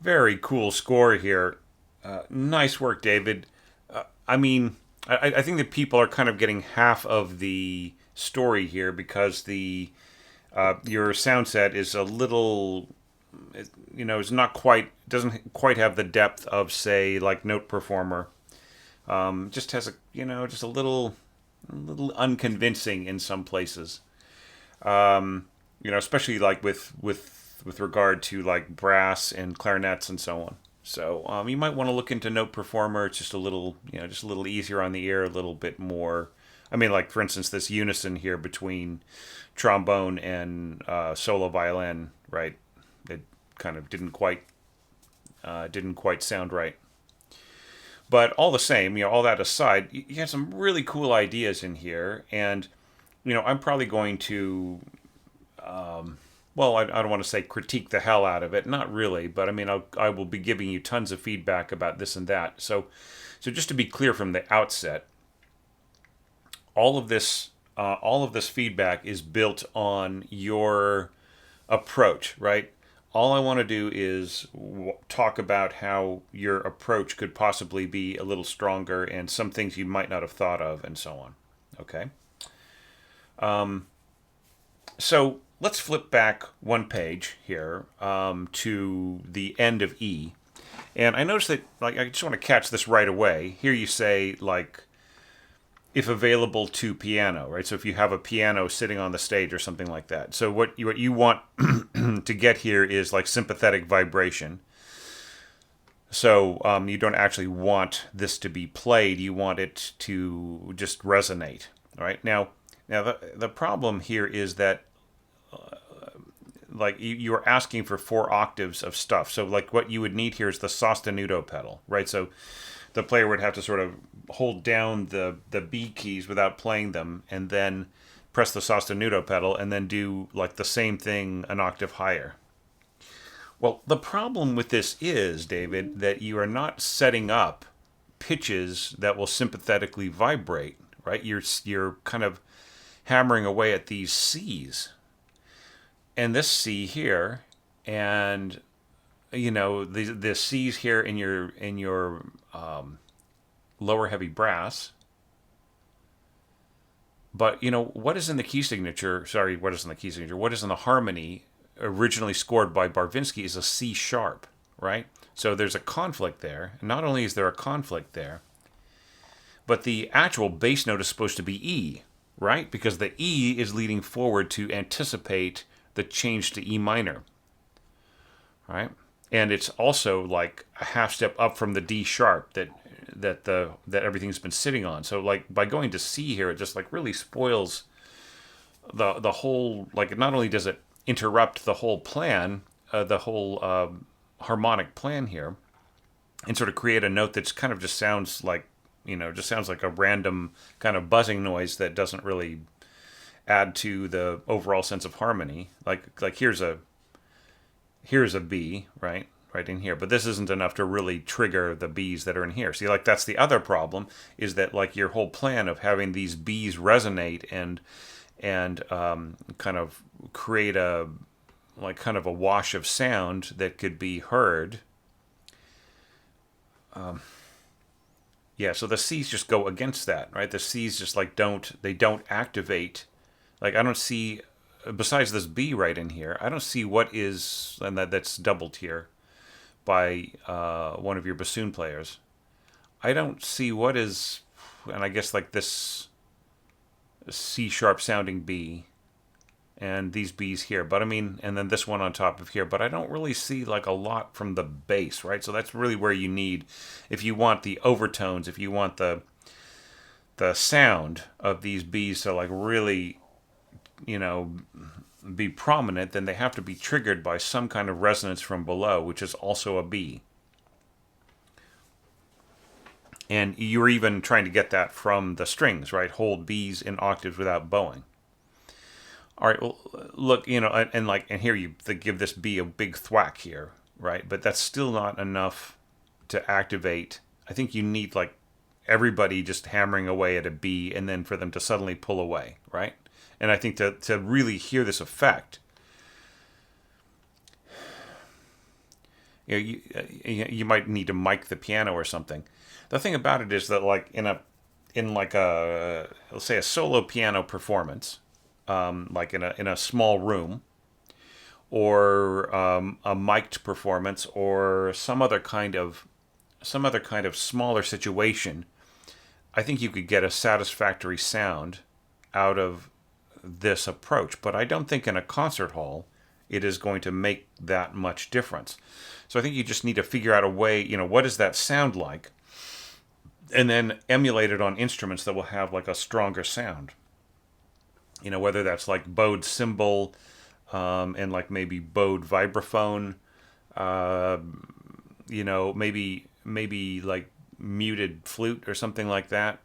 Very cool score here. Nice work, David. I mean, I think that people are kind of getting half of the story here because the your sound set is a little, is not quite, doesn't quite have the depth of, say, like Note Performer. Just has just a little unconvincing in some places. Especially like with regard to like brass and clarinets and so on. So you might want to look into Note Performer. It's just a little, just a little easier on the ear, a little bit more. I mean, like for instance, this unison here between trombone and solo violin, right? It kind of didn't quite sound right. But all the same, all that aside, you have some really cool ideas in here, and I'm probably going to well, I don't want to say critique the hell out of it. Not really, but I mean, I will be giving you tons of feedback about this and that. So just to be clear from the outset, all of this feedback is built on your approach, right? All I want to do is talk about how your approach could possibly be a little stronger and some things you might not have thought of, and so on. Okay. So let's flip back one page here to the end of E. And I noticed that, like, I just want to catch this right away. Here you say, like, if available to piano, right? So if you have a piano sitting on the stage or something like that. So what you want to get here is like sympathetic vibration. So you don't actually want this to be played. You want it to just resonate, right? Now the problem here is that like you are asking for 4 octaves of stuff. So like what you would need here is the sostenuto pedal, right? So the player would have to sort of hold down the B keys without playing them, and then press the sostenuto pedal, and then do like the same thing an octave higher. Well, the problem with this is, David, that you are not setting up pitches that will sympathetically vibrate, right? You're kind of hammering away at these C's, and this C here, and the C's here in your lower heavy brass. But what is in the key signature? Sorry, what is in the key signature? What is in the harmony originally scored by Barvinsky is a C sharp, right? So there's a conflict there. And not only is there a conflict there, but the actual bass note is supposed to be E, right? Because the E is leading forward to anticipate the change to E minor, right? And it's also like a half step up from the D sharp that everything's been sitting on. So like by going to C here, it just like really spoils the whole. Like not only does it interrupt the whole plan, the whole harmonic plan here, and sort of create a note that's kind of just sounds like just sounds like a random kind of buzzing noise that doesn't really add to the overall sense of harmony. Like here's a B, right? Right in here. But this isn't enough to really trigger the B's that are in here. See, like that's the other problem, is that like your whole plan of having these B's resonate and kind of create a like kind of a wash of sound that could be heard. Yeah, so the C's just go against that, right? The C's just like don't activate. Like I don't see, besides this B right in here, I don't see what is, and that's doubled here by one of your bassoon players. I don't see what is, and I guess like this C sharp sounding B and these B's here, but I mean, and then this one on top of here, but I don't really see like a lot from the bass, right? So that's really where you need, if you want the overtones, if you want the sound of these B's to like really, be prominent, then they have to be triggered by some kind of resonance from below, which is also a B. And you're even trying to get that from the strings, right? Hold B's in octaves without bowing. All right, well, look, and here you give this B a big thwack here, right? But that's still not enough to activate. I think you need like everybody just hammering away at a B, and then for them to suddenly pull away, right? And I think to really hear this effect, you might need to mic the piano or something. The thing about it is that like in like a, let's say, a solo piano performance, like in a small room, or a mic'd performance, or some other kind of smaller situation, I think you could get a satisfactory sound out of this approach. But I don't think in a concert hall it is going to make that much difference. So I think you just need to figure out a way, what does that sound like? And then emulate it on instruments that will have like a stronger sound. Whether that's like bowed cymbal, and like maybe bowed vibraphone, uh, maybe like muted flute or something like that,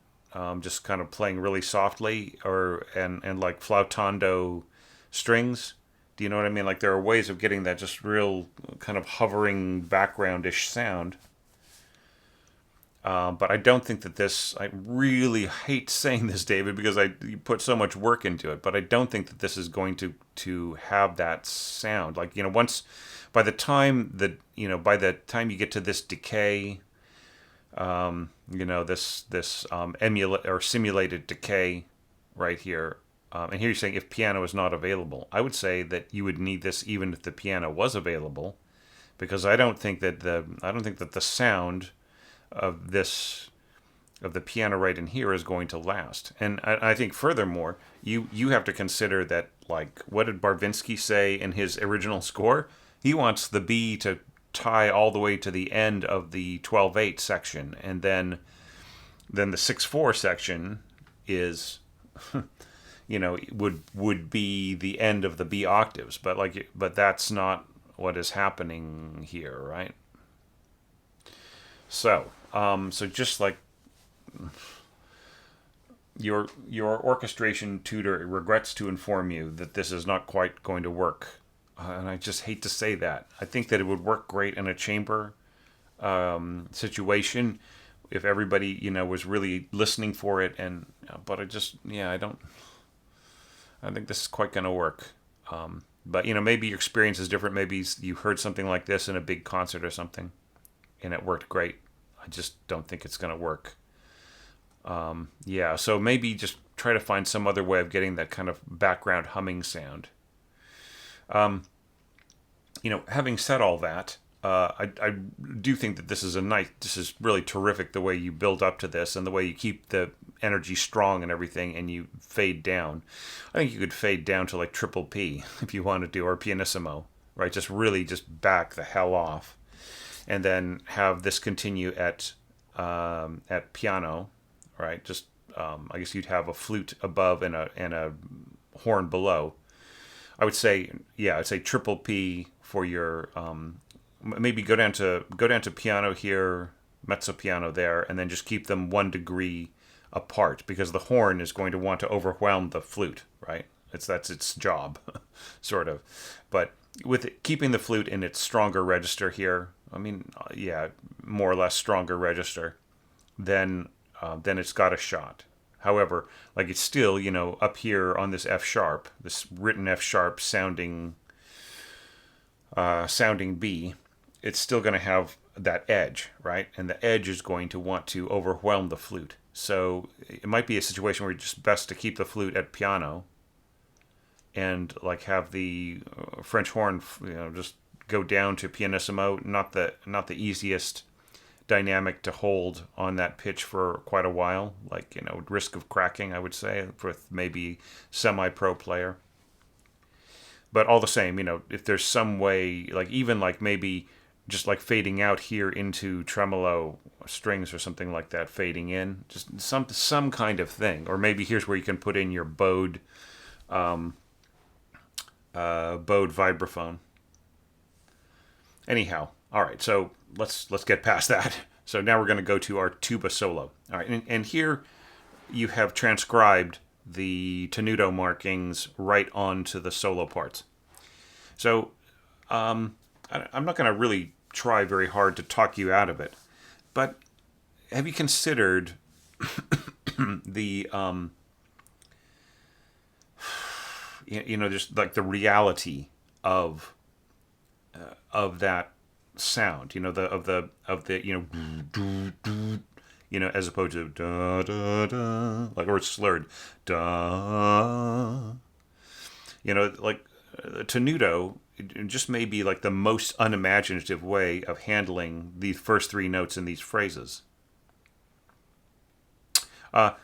just kind of playing really softly, or and like flautando strings. Do you know what I mean? Like there are ways of getting that just real kind of hovering backgroundish sound. But I don't think that this. I really hate saying this, David, because you put so much work into it. But I don't think that this is going to have that sound. Like once, by the time you get to this decay, this emulate or simulated decay right here. And here you're saying if piano is not available, I would say that you would need this even if the piano was available, because I don't think that the sound of the piano right in here is going to last. And I think furthermore, you have to consider that, like, what did Barvinsky say in his original score? He wants the B to tie all the way to the end of the 12/8 section, and then the 6/4 section is would be the end of the B octaves, but that's not what is happening here, right? So just like your orchestration tutor regrets to inform you that this is not quite going to work, and I just hate to say that. I think that it would work great in a chamber situation if everybody was really listening for it, but I don't. I think this is quite going to work. But maybe your experience is different. Maybe you heard something like this in a big concert or something, and it worked great. I just don't think it's going to work. So maybe just try to find some other way of getting that kind of background humming sound. Having said all that, I do think that this is really terrific, the way you build up to this and the way you keep the energy strong and everything, and you fade down. I think you could fade down to like triple P if you wanted to, or pianissimo, right? Just really just back the hell off, and then have this continue at piano, right? Just I guess you'd have a flute above and a horn below. I'd say triple P for your maybe go down to piano here, mezzo piano there, and then just keep them 1 degree apart, because the horn is going to want to overwhelm the flute, right? That's its job, sort of. But with keeping the flute in its stronger register here, more or less stronger register, then it's got a shot. However, like it's still, up here on this F sharp, this written F sharp sounding B, it's still going to have that edge, right? And the edge is going to want to overwhelm the flute. So it might be a situation where it's just best to keep the flute at piano, and like have the French horn, just go down to pianissimo. Not the easiest dynamic to hold on that pitch for quite a while. Like, risk of cracking, I would say, with maybe semi-pro player. But all the same, if there's some way, like even like maybe just like fading out here into tremolo strings or something like that, fading in, just some kind of thing. Or maybe here's where you can put in your bowed vibraphone. Anyhow, all right, so let's get past that. So now we're going to go to our tuba solo. All right, and here you have transcribed the tenuto markings right onto the solo parts. So I'm not going to really try very hard to talk you out of it, but have you considered the just like the reality of that sound, as opposed to da da da, like, or it's slurred da, like tenuto. It just may be like the most unimaginative way of handling the first three notes in these phrases. The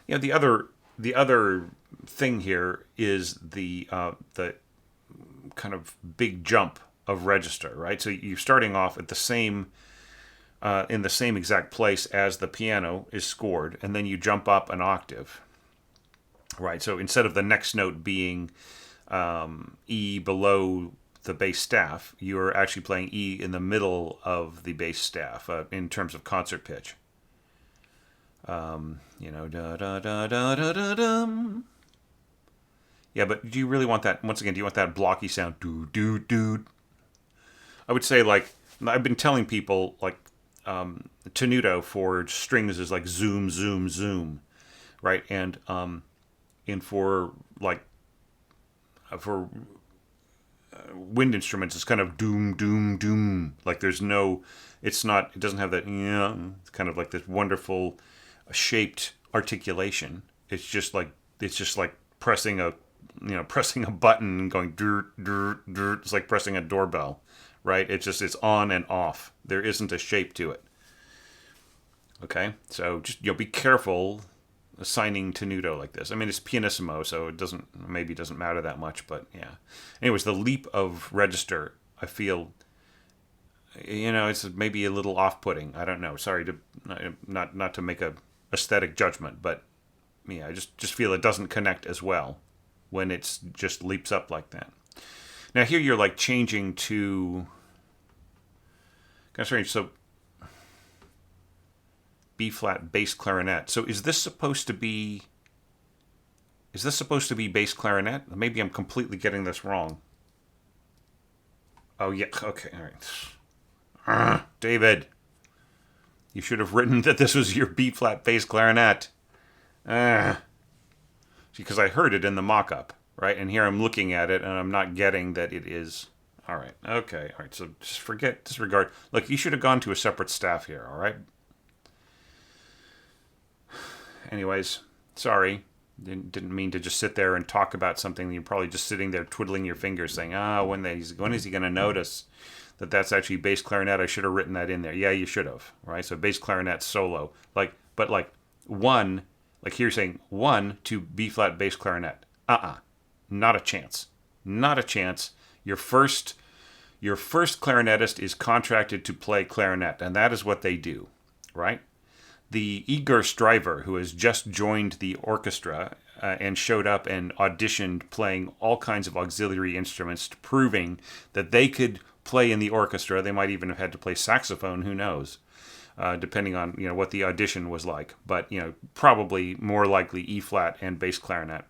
other thing here is the kind of big jump of register, right? So you're starting off at the same in the same exact place as the piano is scored, and then you jump up an octave, right? So instead of the next note being E below the bass staff, you're actually playing E in the middle of the bass staff in terms of concert pitch. Da da da da da da dum. Yeah, but do you really want that? Once again, do you want that blocky sound? Do do do. I would say, like, I've been telling people, like, tenuto for strings is like zoom zoom zoom, right? And for like for wind instruments, it's kind of doom doom doom. Like, there's no, it's not, it doesn't have that. It's kind of like this wonderful shaped articulation. It's just like pressing a button and going dur dur dur. It's like pressing a doorbell, right? It's on and off. There isn't a shape to it. Okay, so just be careful assigning tenuto like this. I mean, it's pianissimo, so it doesn't matter that much. But yeah. Anyways, the leap of register, I feel, it's maybe a little off-putting. I don't know. Sorry to not to make a aesthetic judgment, but yeah, I just feel it doesn't connect as well when it's just leaps up like that. Now here you're like changing to kind of strange. So B flat bass clarinet. So is this supposed to be bass clarinet? Maybe I'm completely getting this wrong. Oh yeah, okay, all right. David, you should have written that this was your B flat bass clarinet. Because I heard it in the mock-up, right? And here I'm looking at it and I'm not getting that it is. All right, okay, all right. So just disregard. Look, you should have gone to a separate staff here, all right? Anyways, sorry. Didn't mean to just sit there and talk about something. You're probably just sitting there twiddling your fingers saying, when is he going to notice that that's actually bass clarinet? I should have written that in there. Yeah, you should have, right? So bass clarinet solo. But one, like here saying 1 to B flat bass clarinet. Not a chance. Not a chance. Your first clarinetist is contracted to play clarinet, and that is what they do, right? The Igor Stryver, who has just joined the orchestra and showed up and auditioned playing all kinds of auxiliary instruments, proving that they could play in the orchestra. They might even have had to play saxophone, who knows, depending on what the audition was like. But probably more likely E flat and bass clarinet,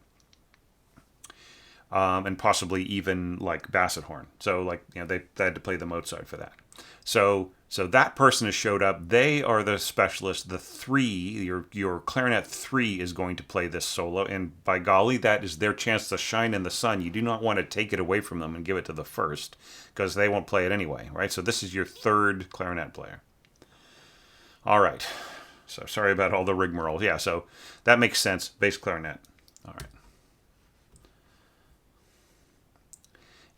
and possibly even like basset horn. So they had to play the Mozart for that. So that person has showed up. They are the specialist. The 3, your clarinet 3 is going to play this solo, and by golly, that is their chance to shine in the sun. You do not want to take it away from them and give it to the first, because they won't play it anyway, right? So this is your 3rd clarinet player. All right. So sorry about all the rigmarole. Yeah, so that makes sense. Bass clarinet. All right.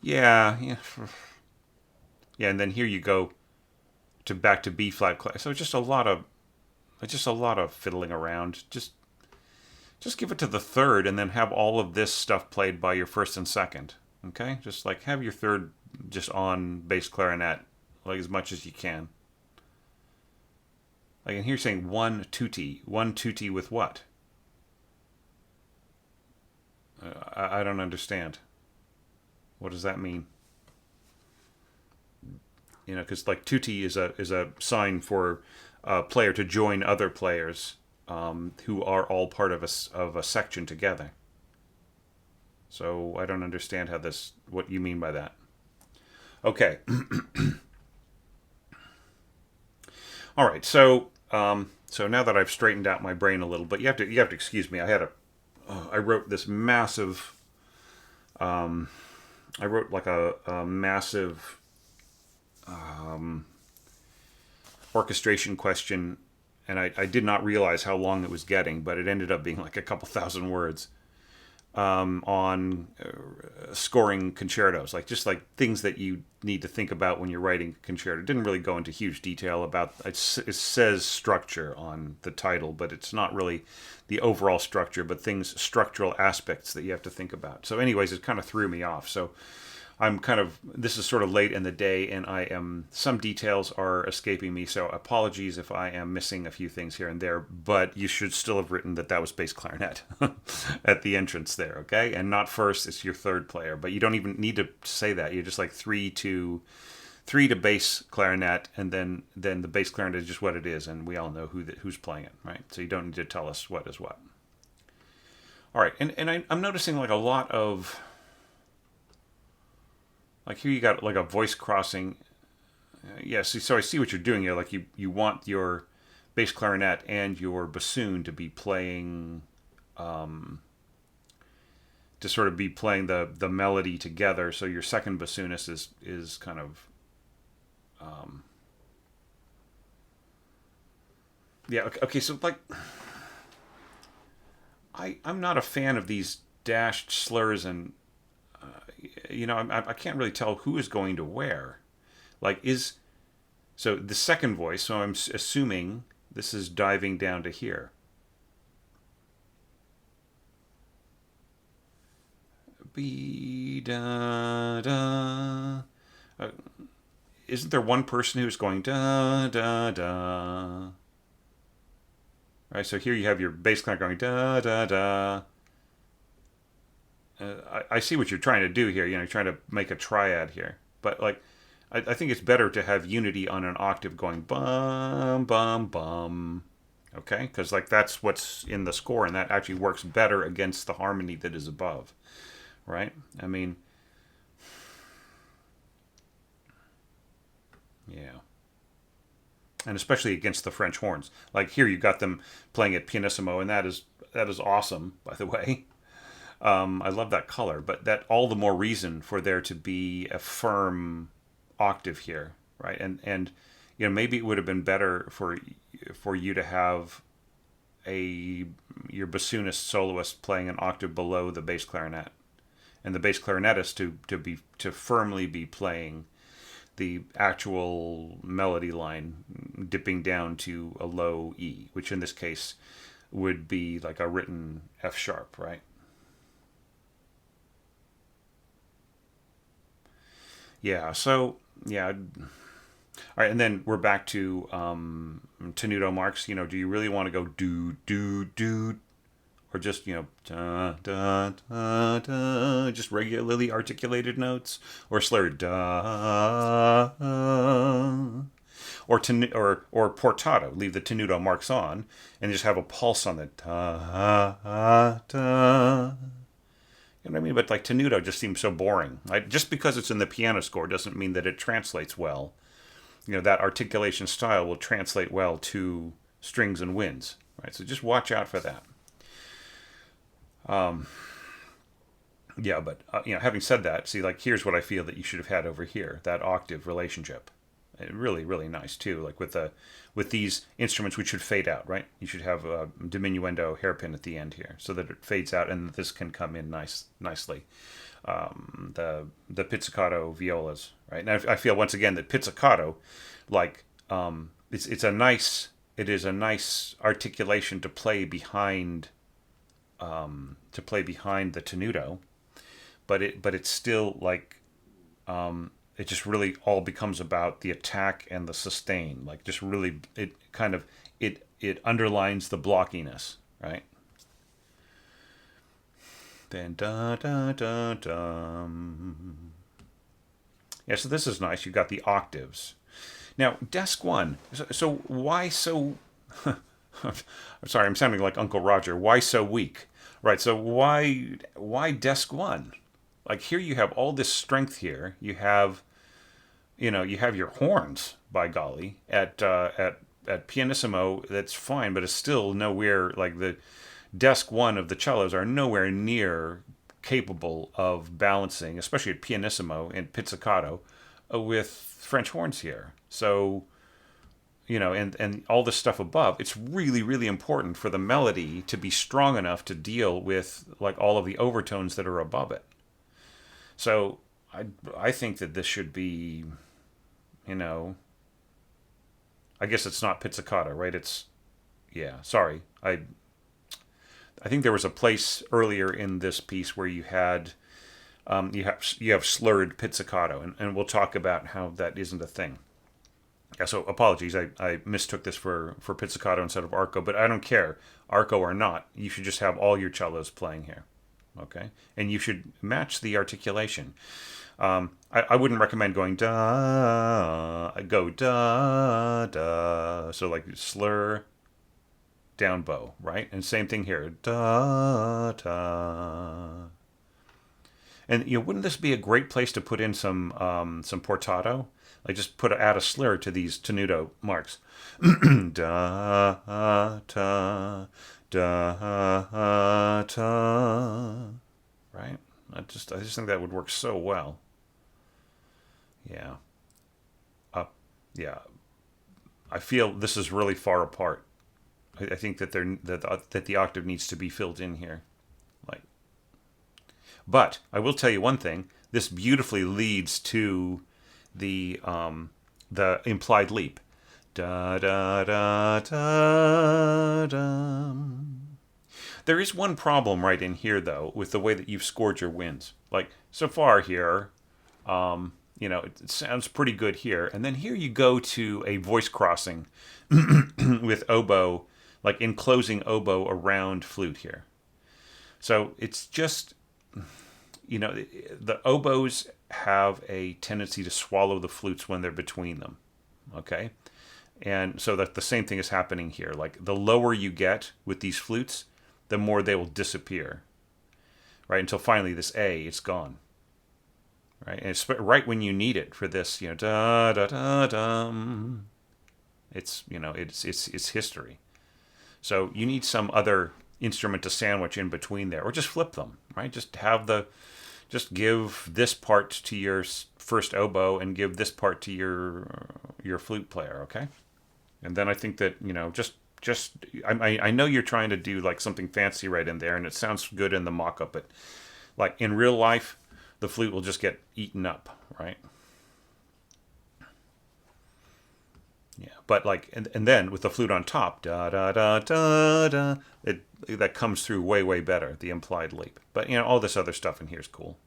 Yeah. Yeah, and then here you go back to B flat class. So just a lot of fiddling around. Just give it to the 3rd, and then have all of this stuff played by your 1st and 2nd. Okay, just like have your 3rd just on bass clarinet, like as much as you can. Like, and here saying 1 tutti with what? I don't understand. What does that mean? Because like tutti is a sign for a player to join other players who are all part of a section together. So I don't understand what you mean by that. Okay. All right. So now that I've straightened out my brain a little, but you have to excuse me. I wrote this massive. I wrote like a massive orchestration question, and I did not realize how long it was getting, but it ended up being like a couple thousand words on scoring concertos, like just like things that you need to think about when you're writing a concerto. It didn't really go into huge detail about it says structure on the title, but it's not really the overall structure, but things, structural aspects that you have to think about. So anyways, it kind of threw me off. So this is sort of late in the day, and some details are escaping me, so apologies if I am missing a few things here and there, but you should still have written that was bass clarinet at the entrance there, okay? And not first, it's your third player, but you don't even need to say that. You're just like three to bass clarinet, and then the bass clarinet is just what it is, and we all know who's playing it, right? So you don't need to tell us what is what. All right, and I'm noticing like a lot of... Like here you got like a voice crossing. Yes, so I see what you're doing here. Like you want your bass clarinet and your bassoon to be playing, to sort of be playing the melody together. So your second bassoonist is kind of, yeah. Okay, so like, I'm not a fan of these dashed slurs and. I can't really tell who is going to where. So the second voice, so I'm assuming this is diving down to here. Be da da. Isn't there one person who's going da da da? Right, so here you have your bass clarinet going da da da. I see what you're trying to do here. You're trying to make a triad here. But like, I think it's better to have unity on an octave going bum bum bum. Okay, because like that's what's in the score, and that actually works better against the harmony that is above, right? I mean, yeah, and especially against the French horns. Like here, you got them playing at pianissimo, and that is awesome, by the way. I love that color, but that all the more reason for there to be a firm octave here, right? And maybe it would have been better for you to have your bassoonist soloist playing an octave below the bass clarinet, and the bass clarinetist to firmly be playing the actual melody line, dipping down to a low E, which in this case would be like a written F sharp, right? Yeah, so, yeah. All right, and then we're back to tenuto marks. Do you really want to go do, do, do, or just, da, da, da, da, just regularly articulated notes, or slurred da, or portato, leave the tenuto marks on, and just have a pulse on the da, da. You know what I mean? But like tenuto just seems so boring. Just because it's in the piano score doesn't mean that it translates well. That articulation style will translate well to strings and winds, right? So just watch out for that. Yeah, but having said that, see, like here's what I feel that you should have had over here: that octave relationship. Really, really nice too. Like with these instruments, which should fade out, right? You should have a diminuendo hairpin at the end here, so that it fades out, and this can come in nicely. The pizzicato violas, right? Now I feel once again that pizzicato, like it is a nice articulation to play behind the tenuto, but it's still like. It just really all becomes about the attack and the sustain. Like just really, it underlines the blockiness, right? Then da da da da. Yeah, so this is nice. You got the octaves. Now desk one. So why so? I'm sorry, I'm sounding like Uncle Roger. Why so weak? Right. So why desk one? Like here you have all this strength here. You have your horns, by golly, at pianissimo. That's fine, but it's still nowhere like the desk one of the cellos are nowhere near capable of balancing, especially at pianissimo and pizzicato, with French horns here. So and all this stuff above, it's really, really important for the melody to be strong enough to deal with like all of the overtones that are above it. So I think that this should be, you know, I guess it's not pizzicato, right? It's yeah. Sorry, I think there was a place earlier in this piece where you had you have slurred pizzicato, and we'll talk about how that isn't a thing. Yeah, so apologies, I mistook this for pizzicato instead of arco, but I don't care, arco or not. You should just have all your cellos playing here, okay? And you should match the articulation. I wouldn't recommend going da, go da da. So like slur, down bow, right? And same thing here, da da. And wouldn't this be a great place to put in some portato? Like just add a slur to these tenuto marks. Da ta da ta. Right? I just think that would work so well. Yeah. Yeah. I feel this is really far apart. I think that that the octave needs to be filled in here. Like, but I will tell you one thing. This beautifully leads to the implied leap. Da da da da da. There is one problem right in here though with the way that you've scored your winds. Like so far here, it sounds pretty good here, and then here you go to a voice crossing with oboe, like enclosing oboe around flute here. So it's just, the oboes have a tendency to swallow the flutes when they're between them. Okay? And so that the same thing is happening here. Like the lower you get with these flutes, the more they will disappear. Right? Until finally this A, it's gone. Right? And it's right when you need it for this, da da da dum. It's it's history. So you need some other instrument to sandwich in between there, or just flip them, right? Just give this part to your first oboe and give this part to your flute player, okay? And then I think that I know you're trying to do like something fancy right in there, and it sounds good in the mock-up, but like in real life, the flute will just get eaten up, right? Yeah, but like, and then with the flute on top, da da da da da, that comes through way way better. The implied leap, but all this other stuff in here is cool.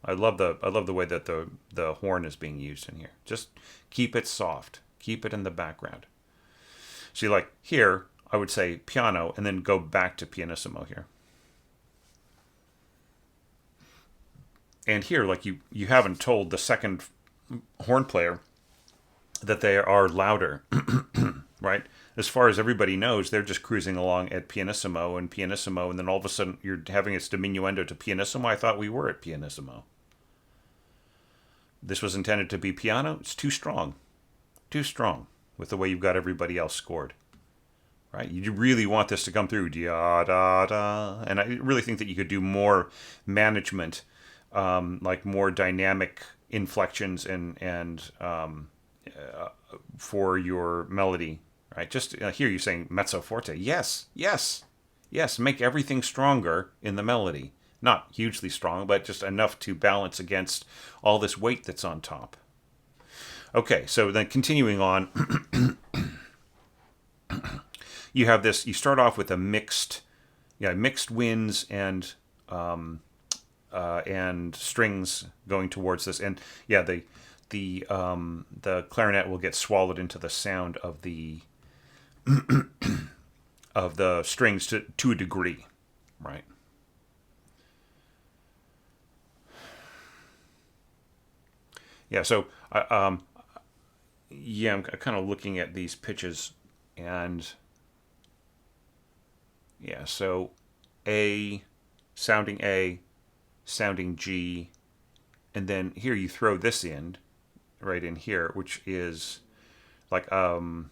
I love the way that the horn is being used in here. Just keep it soft, keep it in the background. See, like here, I would say piano, and then go back to pianissimo here. And here, like you haven't told the second horn player that they are louder, right? As far as everybody knows, they're just cruising along at pianissimo, and then all of a sudden you're having its diminuendo to pianissimo. I thought we were at pianissimo. This was intended to be piano. It's too strong with the way you've got everybody else scored, right? You really want this to come through, da da da, and I really think that you could do more management, like more dynamic inflections and for your melody, right? Just here you're saying mezzo forte. Yes. Make everything stronger in the melody. Not hugely strong, but just enough to balance against all this weight that's on top. Okay, so then continuing on, you have this. You start off with a mixed winds and strings going towards this, and yeah, the clarinet will get swallowed into the sound of the of the strings to a degree, right? Yeah, so I'm kind of looking at these pitches, and yeah, so A, sounding G, and then here you throw this in, right in here, which is like hang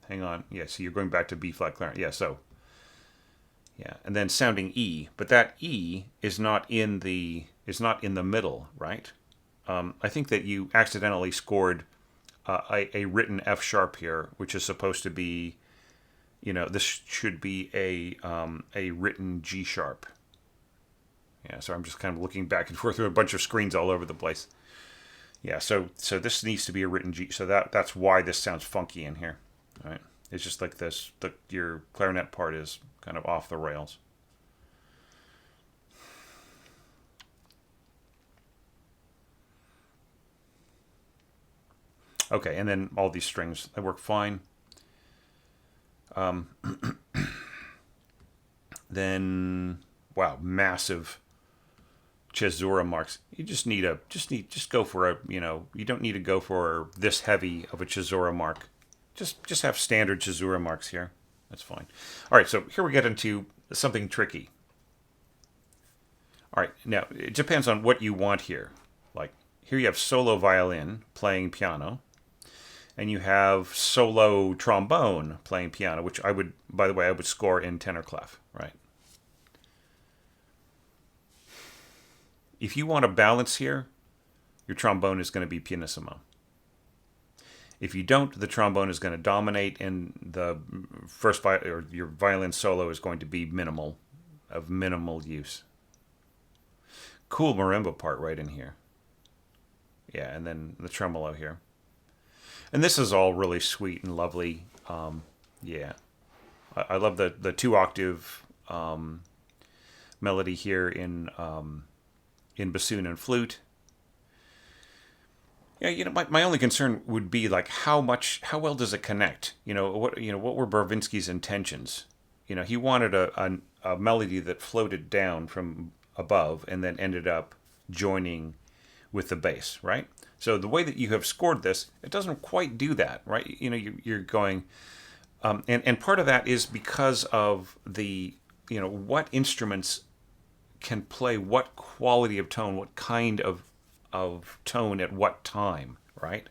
on, yeah, so you're going back to B flat clarinet, yeah, and then sounding E, but that E is not in the middle, right? I think that you accidentally scored a written F sharp here, which is supposed to be, this should be a written G sharp. Yeah, so I'm just kind of looking back and forth through a bunch of screens all over the place. Yeah, so this needs to be a written G. So that's why this sounds funky in here. All right, it's just like this. Your clarinet part is kind of off the rails. Okay, and then all these strings, they work fine. Then, wow, massive Cesura marks. You just go for you don't need to go for this heavy of a Cesura mark. Just have standard Cesura marks here. That's fine. All right, so here we get into something tricky. All right, now it depends on what you want here. Like here you have solo violin playing piano, and you have solo trombone playing piano, which by the way, I would score in tenor clef, right? If you want a balance here, your trombone is going to be pianissimo. If you don't, the trombone is going to dominate, and the or your violin solo is going to be minimal use. Cool marimba part right in here. Yeah, and then the tremolo here. And this is all really sweet and lovely. Yeah, I love the 2-octave melody here in bassoon and flute. Yeah, my only concern would be like how well does it connect? What were Barvinsky's intentions? He wanted a melody that floated down from above and then ended up joining with the bass, right? So the way that you have scored this, it doesn't quite do that, right? You're going, and part of that is because of the, what instruments can play what quality of tone, what kind of tone at what time, right?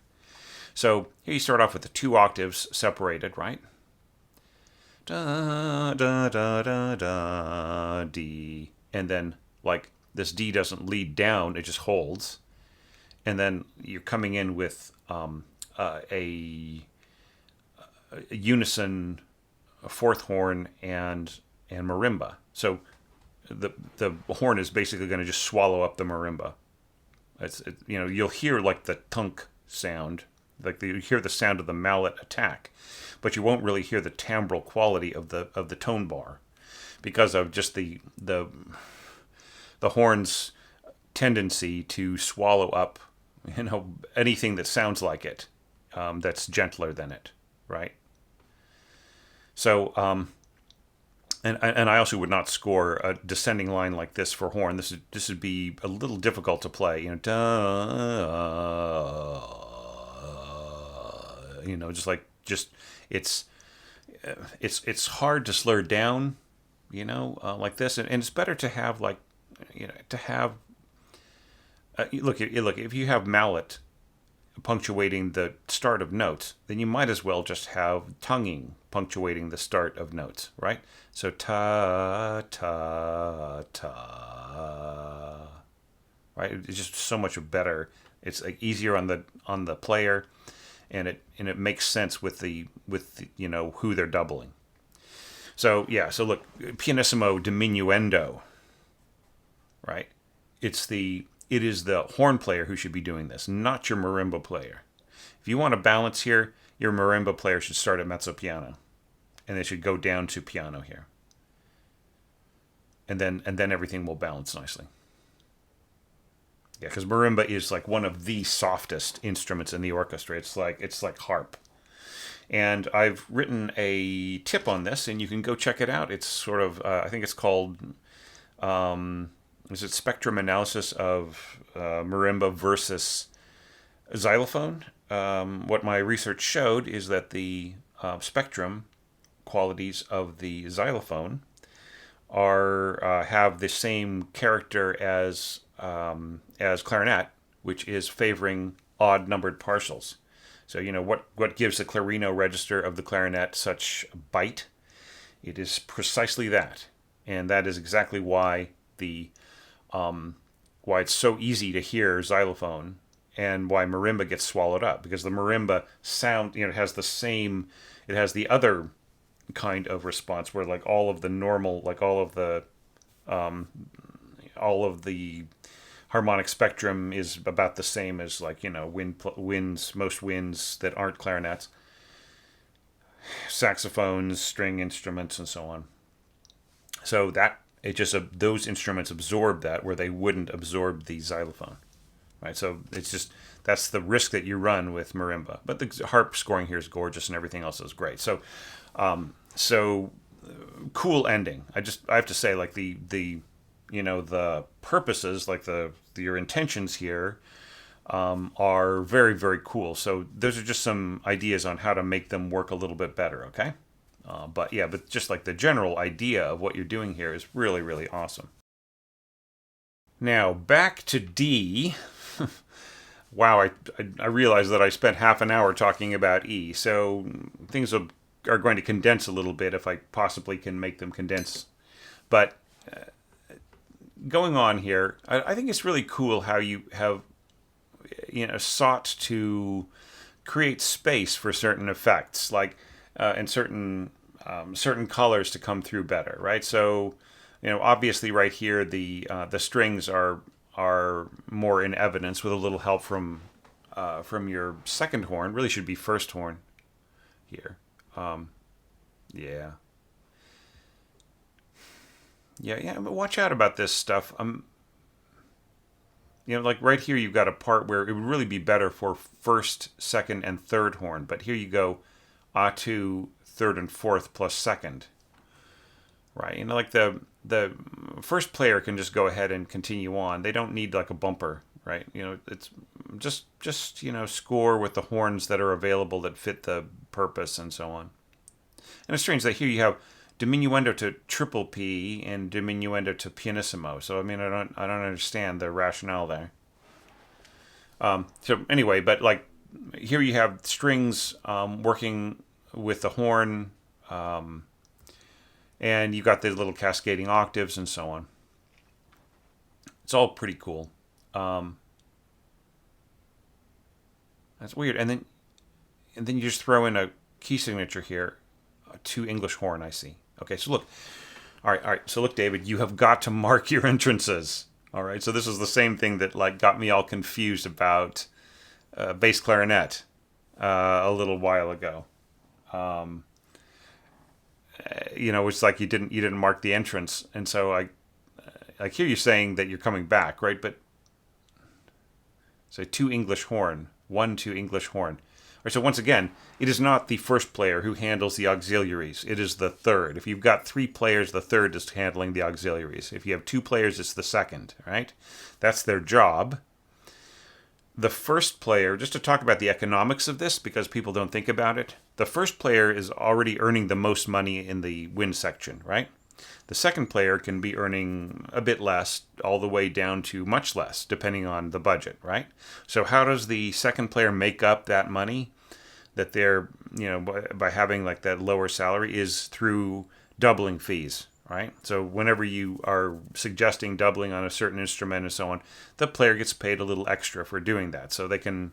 So here you start off with the 2 octaves separated, right? Da da da da da D, and then like this D doesn't lead down; it just holds, and then you're coming in with a unison, a fourth horn, and marimba. So the horn is basically going to just swallow up the marimba. You'll hear like the tunk sound, like you hear the sound of the mallet attack, but you won't really hear the timbral quality of the tone bar because of just the horn's tendency to swallow up anything that sounds like it, that's gentler than it, right? So and I also would not score a descending line like this for horn. This would be a little difficult to play. It's hard to slur down, like this, and it's better to have look if you have mallet punctuating the start of notes, then you might as well just have tonguing punctuating the start of notes, right? So ta ta ta, right? It's just so much better. It's like easier on the player, and it makes sense with the who they're doubling. So yeah, so look, pianissimo diminuendo, right? It is the horn player who should be doing this, not your marimba player. If you want a balance here, your marimba player should start at mezzo piano, and they should go down to piano here, and then everything will balance nicely. Yeah, because marimba is like one of the softest instruments in the orchestra. It's like harp. And I've written a tip on this, and you can go check it out. It's sort of I think it's called. Is it spectrum analysis of marimba versus xylophone? What my research showed is that the spectrum qualities of the xylophone have the same character as clarinet, which is favoring odd numbered partials. So what gives the clarino register of the clarinet such bite? It is precisely that, and that is exactly why the why it's so easy to hear xylophone and why marimba gets swallowed up, because the marimba sound, it has the same, it has the other kind of response where like all of the normal, like all of the harmonic spectrum is about the same as like winds, most winds that aren't clarinets, saxophones, string instruments, and so on. So that it just those instruments absorb that where they wouldn't absorb the xylophone, right? So it's just that's the risk that you run with marimba. But the harp scoring here is gorgeous and everything else is great. So cool ending. I have to say, like the purposes, like your intentions here, are very, very cool. So those are just some ideas on how to make them work a little bit better. Okay. But just like the general idea of what you're doing here is really, really awesome. Now back to D. Wow, I realized that I spent half an hour talking about E. So things are going to condense a little bit if I possibly can make them condense. But going on here, I think it's really cool how you have sought to create space for certain effects, like and certain colors to come through better, right? So, obviously, right here the strings are more in evidence with a little help from your second horn. Really should be first horn here. Yeah. Yeah. But watch out about this stuff. Like right here, you've got a part where it would really be better for first, second, and third horn. But here you go, A2, third and fourth plus second, right? Like the first player can just go ahead and continue on. They don't need like a bumper, right? It's just score with the horns that are available that fit the purpose and so on. And it's strange that here you have diminuendo to triple P and diminuendo to pianissimo. So I mean, I don't understand the rationale there. So anyway, but like here you have strings working with the horn, and you got the little cascading octaves and so on. It's all pretty cool. That's weird. And then you just throw in a key signature here, to English horn. I see. Okay, so look. All right. So look, David, you have got to mark your entrances. All right. So this is the same thing that like got me all confused about bass clarinet a little while ago. It's like you didn't mark the entrance, and so I hear you saying that you're coming back, right? But say to English horn, 1 to English horn. All right, so once again, it is not the first player who handles the auxiliaries. It is the third. If you've got 3 players, the third is handling the auxiliaries. If you have 2 players, it's the second, right? That's their job. The first player, just to talk about the economics of this, because people don't think about it, the first player is already earning the most money in the win section, right? The second player can be earning a bit less, all the way down to much less, depending on the budget, right? So how does the second player make up that money that they're, by having like that lower salary, is through doubling fees, right? So whenever you are suggesting doubling on a certain instrument and so on, the player gets paid a little extra for doing that. So they can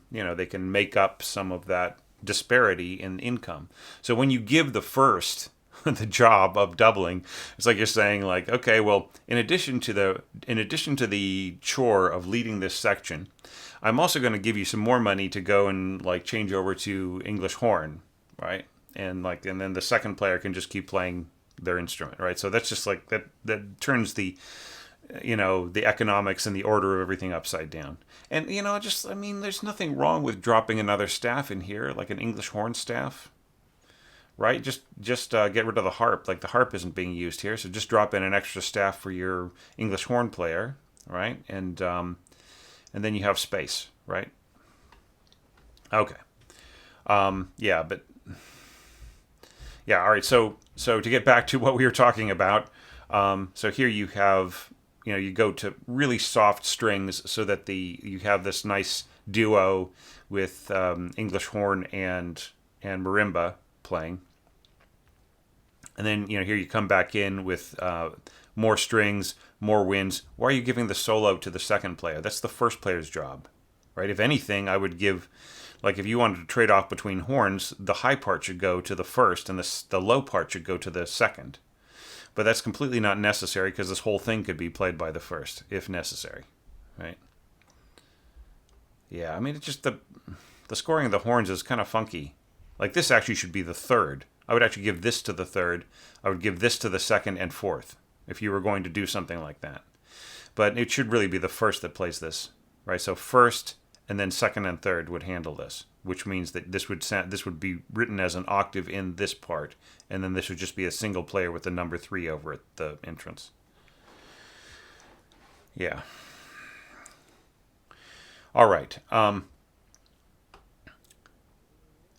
make up some of that disparity in income. So when you give the first the job of doubling, it's like you're saying like, okay, well, in addition to the chore of leading this section, I'm also going to give you some more money to go and like change over to English horn, right? And then the second player can just keep playing their instrument, right? So that's just like that turns the the economics and the order of everything upside down. And there's nothing wrong with dropping another staff in here, like an English horn staff, right? Just get rid of the harp. Like the harp isn't being used here, so just drop in an extra staff for your English horn player, right? And then you have space, right? Okay. But yeah. All right. So to get back to what we were talking about, so here you have, you go to really soft strings so that you have this nice duo with English horn and marimba playing. And then here you come back in with more strings, more winds. Why are you giving the solo to the second player? That's the first player's job, right? If anything, I would give, like if you wanted to trade off between horns, the high part should go to the first and the low part should go to the second. But that's completely not necessary because this whole thing could be played by the first, if necessary, right? Yeah, I mean, it's just the scoring of the horns is kind of funky. Like this actually should be the third. I would actually give this to the third. I would give this to the second and fourth if you were going to do something like that. But it should really be the first that plays this, right? So first and then second and third would handle this, which means that this would be written as an octave in this part, and then this would just be a single player with the number 3 over at the entrance. Yeah. All right.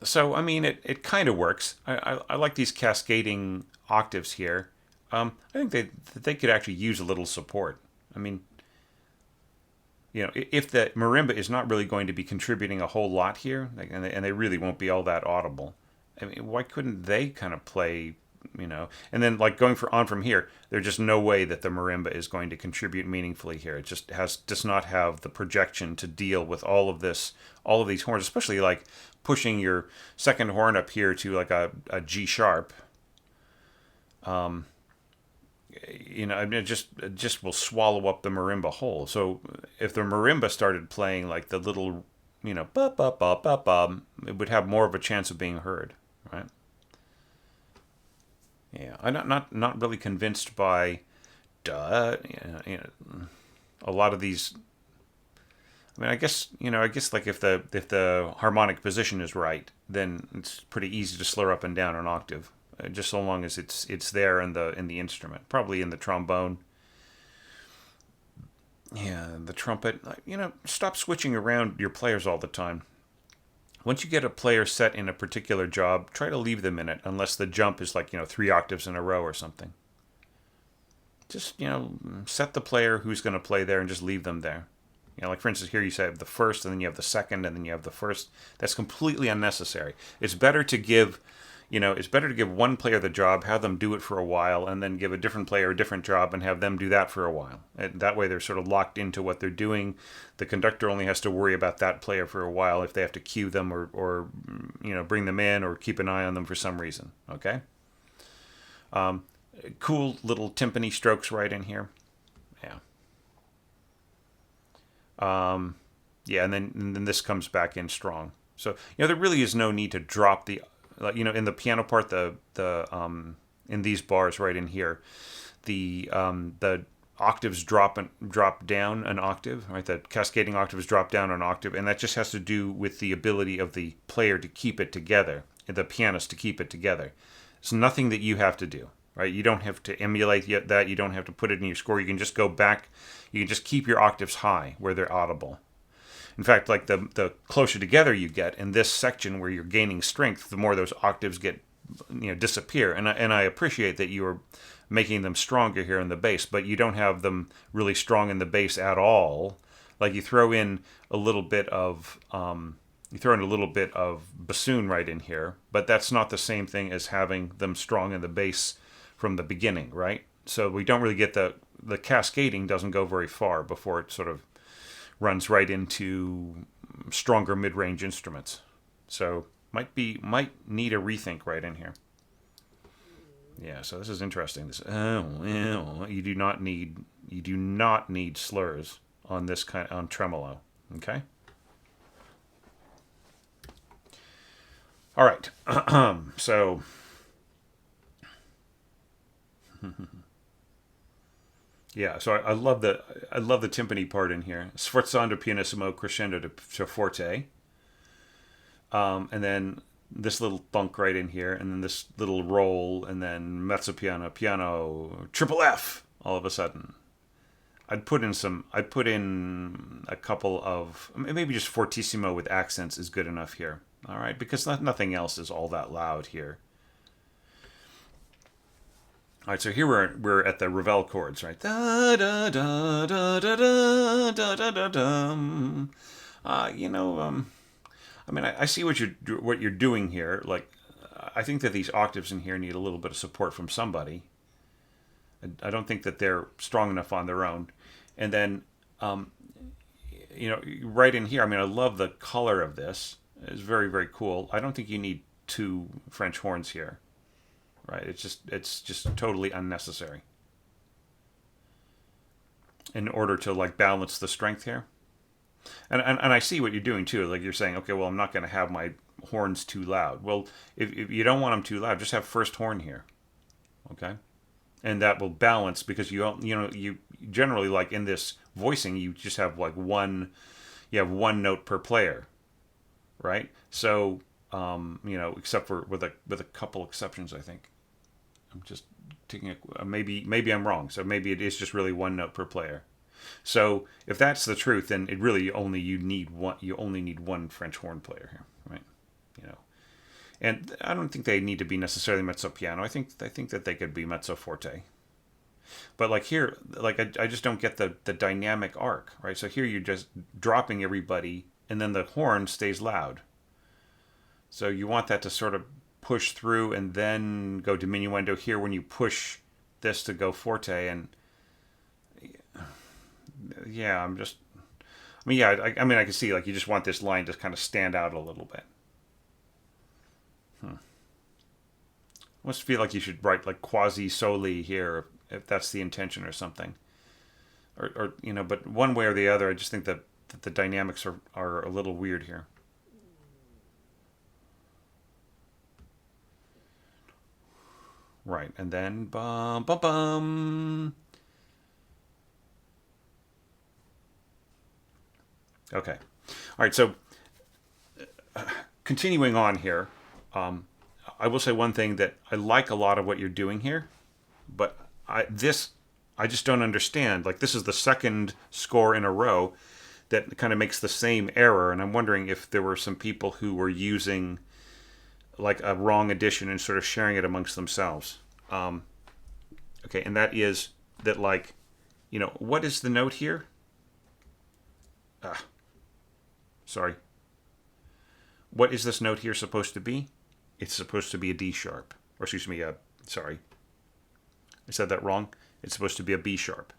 So, I mean, it kind of works. I like these cascading octaves here. I think they could actually use a little support. I mean, you know, if the marimba is not really going to be contributing a whole lot here, and they really won't be all that audible, I mean, why couldn't they kind of play, you know? And then, like, going from here, there's just no way that the marimba is going to contribute meaningfully here. It just does not have the projection to deal with all of these horns, especially like pushing your second horn up here to like a G sharp. You know, I mean, it just will swallow up the marimba whole. So if the marimba started playing like the little, you know, ba ba ba ba ba, it would have more of a chance of being heard, right? Yeah, I'm not really convinced by, you know, a lot of these. I mean, I guess like if the harmonic position is right, then it's pretty easy to slur up and down an octave, just so long as it's there in the instrument, probably in the trombone. Yeah, the trumpet. You know, stop switching around your players all the time. Once you get a player set in a particular job, try to leave them in it, unless the jump is like, you know, 3 octaves in a row or something. Just, you know, set the player who's going to play there and just leave them there. You know, like for instance, here you have the first, and then you have the second, and then you have the first. That's completely unnecessary. It's better to give one player the job, have them do it for a while, and then give a different player a different job and have them do that for a while. And that way they're sort of locked into what they're doing. The conductor only has to worry about that player for a while if they have to cue them or you know, bring them in or keep an eye on them for some reason. Okay? Cool little timpani strokes right in here. Yeah. Yeah, and then this comes back in strong. So, you know, there really is no need to drop the, you know, in the piano part, in these bars right in here, the octaves drop down an octave, right? The cascading octaves drop down an octave, and that just has to do with the ability of the player to keep it together, the pianist to keep it together. It's nothing that you have to do, right? You don't have to emulate that. You don't have to put it in your score. You can just go back. You can just keep your octaves high where they're audible. In fact, like the closer together you get in this section where you're gaining strength, the more those octaves get, you know, disappear. And I appreciate that you are making them stronger here in the bass, but you don't have them really strong in the bass at all. Like you throw in a little bit of bassoon right in here, but that's not the same thing as having them strong in the bass from the beginning, right? So we don't really get the cascading doesn't go very far before it sort of runs right into stronger mid-range instruments. So might need a rethink right in here. Yeah, so this is interesting. You do not need slurs on this kind on tremolo. Okay. All right. So. Yeah, so I love the timpani part in here. Sforzando pianissimo crescendo to forte, and then this little thunk right in here, and then this little roll, and then mezzo piano triple F all of a sudden. I'd put in a couple of, maybe just fortissimo with accents is good enough here. All right, because nothing else is all that loud here. All right, so here we're at the Ravel chords, right? Da da da da da da da da da da. You know, I mean, I see what you're doing here. Like, I think that these octaves in here need a little bit of support from somebody. I don't think that they're strong enough on their own. And then, right in here, I mean, I love the color of this. It's very, very cool. I don't think you need two French horns here, right? It's just totally unnecessary in order to like balance the strength here. And I see what you're doing too. Like you're saying, okay, well, I'm not going to have my horns too loud. Well, if you don't want them too loud, just have first horn here, okay? And that will balance because you generally like in this voicing you just have like you have one note per player, right? So except for with a couple exceptions, I think. I'm just taking maybe I'm wrong. So maybe it is just really one note per player. So if that's the truth, then it really you only need one French horn player here, right? And I don't think they need to be necessarily mezzo piano. I think that they could be mezzo forte. But like here, like I just don't get the dynamic arc, right? So here you're just dropping everybody, and then the horn stays loud. So you want that to sort of push through and then go diminuendo here when you push this to go forte. And yeah, I mean, I can see like you just want this line to kind of stand out a little bit. Almost feel like you should write like quasi soli here if that's the intention or something, or but one way or the other, I just think that the dynamics are a little weird here. Right, and then bum bum bum. Okay, all right. So continuing on here, I will say one thing that I like a lot of what you're doing here, but I just don't understand. Like this is the second score in a row that kind of makes the same error, and I'm wondering if there were some people who were using like a wrong edition and sort of sharing it amongst themselves. Okay, and that is that like, what is the note here? Sorry. What is this note here supposed to be? It's supposed to be a D sharp. Or excuse me, sorry. I said that wrong. It's supposed to be a B sharp.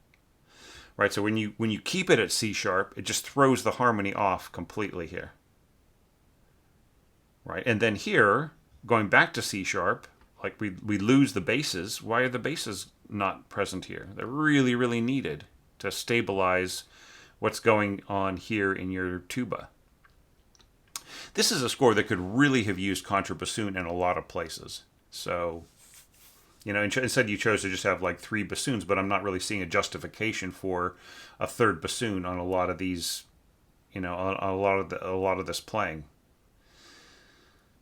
Right, so when you keep it at C sharp, it just throws the harmony off completely here. Right, and then here, going back to C sharp, like we lose the basses. Why are the basses not present here? They're really, really needed to stabilize what's going on here in your tuba. This is a score that could really have used contrabassoon in a lot of places. So, instead you chose to just have like three bassoons, but I'm not really seeing a justification for a third bassoon on a lot of these, on a lot of this playing.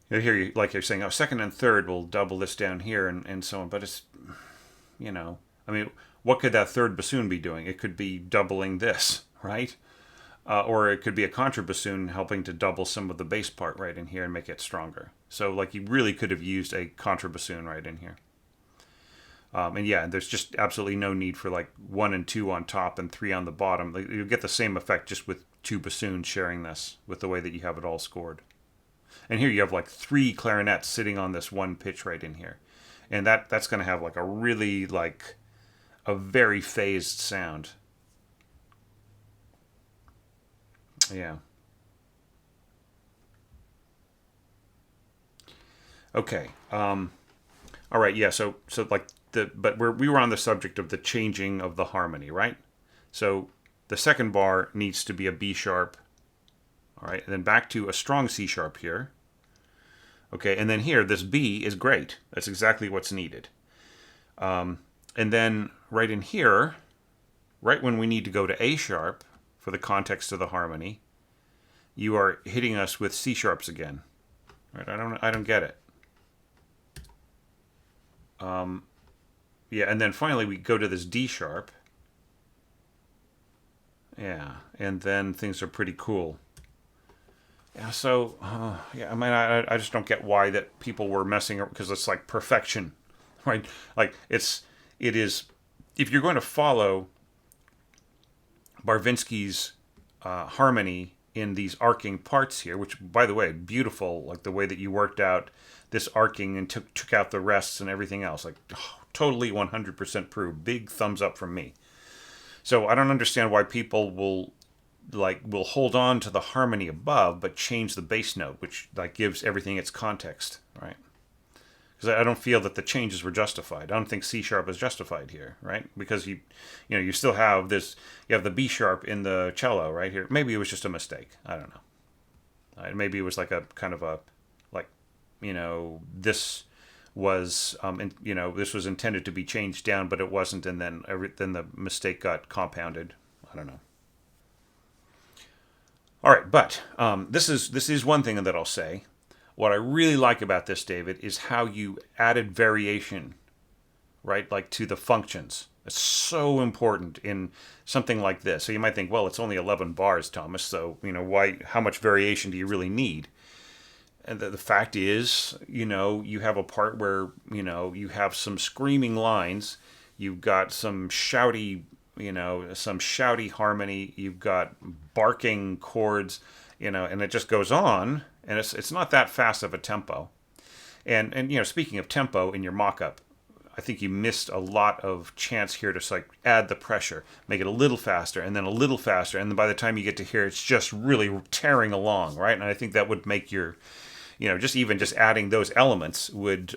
Here, like you're saying, second and third will double this down here and so on. But it's, I mean, what could that third bassoon be doing? It could be doubling this, right? Or it could be a contrabassoon helping to double some of the bass part right in here and make it stronger. So, like, you really could have used a contrabassoon right in here. And yeah, there's just absolutely no need for like 1 and 2 on top and 3 on the bottom. Like, you'll get the same effect just with two bassoons sharing this with the way that you have it all scored. And here you have like 3 clarinets sitting on this one pitch right in here. And that's going to have like a really like a very phased sound. Yeah. Okay. All right. Yeah. So like but we were on the subject of the changing of the harmony, right? So the second bar needs to be a B sharp. All right. And then back to a strong C sharp here. Okay. And then here, this B is great. That's exactly what's needed. And then right in here, right when we need to go to A sharp, for the context of the harmony, you are hitting us with C sharps again. Right? I don't get it. Yeah, and then finally we go to this D sharp. Yeah, and then things are pretty cool. Yeah, so yeah, I mean, I just don't get why that people were messing up because it's like perfection, right? Like it is. If you're going to follow Barvinsky's harmony in these arcing parts here, which, by the way, beautiful, like the way that you worked out this arcing and took out the rests and everything else, like totally 100% prove. Big thumbs up from me. So I don't understand why people will hold on to the harmony above but change the bass note, which like gives everything its context, right? Because I don't feel that the changes were justified. I don't think C sharp is justified here, right? Because you still have this. You have the B sharp in the cello right here. Maybe it was just a mistake. I don't know. Maybe it was like a kind of a like, this was this was intended to be changed down, but it wasn't, and then the mistake got compounded. I don't know. All right, but this is one thing that I'll say. What I really like about this, David, is how you added variation, right? Like to the functions. It's so important in something like this. So you might think, well, it's only 11 bars, Thomas. So, why? How much variation do you really need? And the fact is, you have a part where, you have some screaming lines. You've got some shouty, some shouty harmony. You've got barking chords, and it just goes on. And it's not that fast of a tempo. And speaking of tempo in your mock-up, I think you missed a lot of chance here to like add the pressure, make it a little faster, and then a little faster, and then by the time you get to here, it's just really tearing along, right? And I think that would make your, just adding those elements would,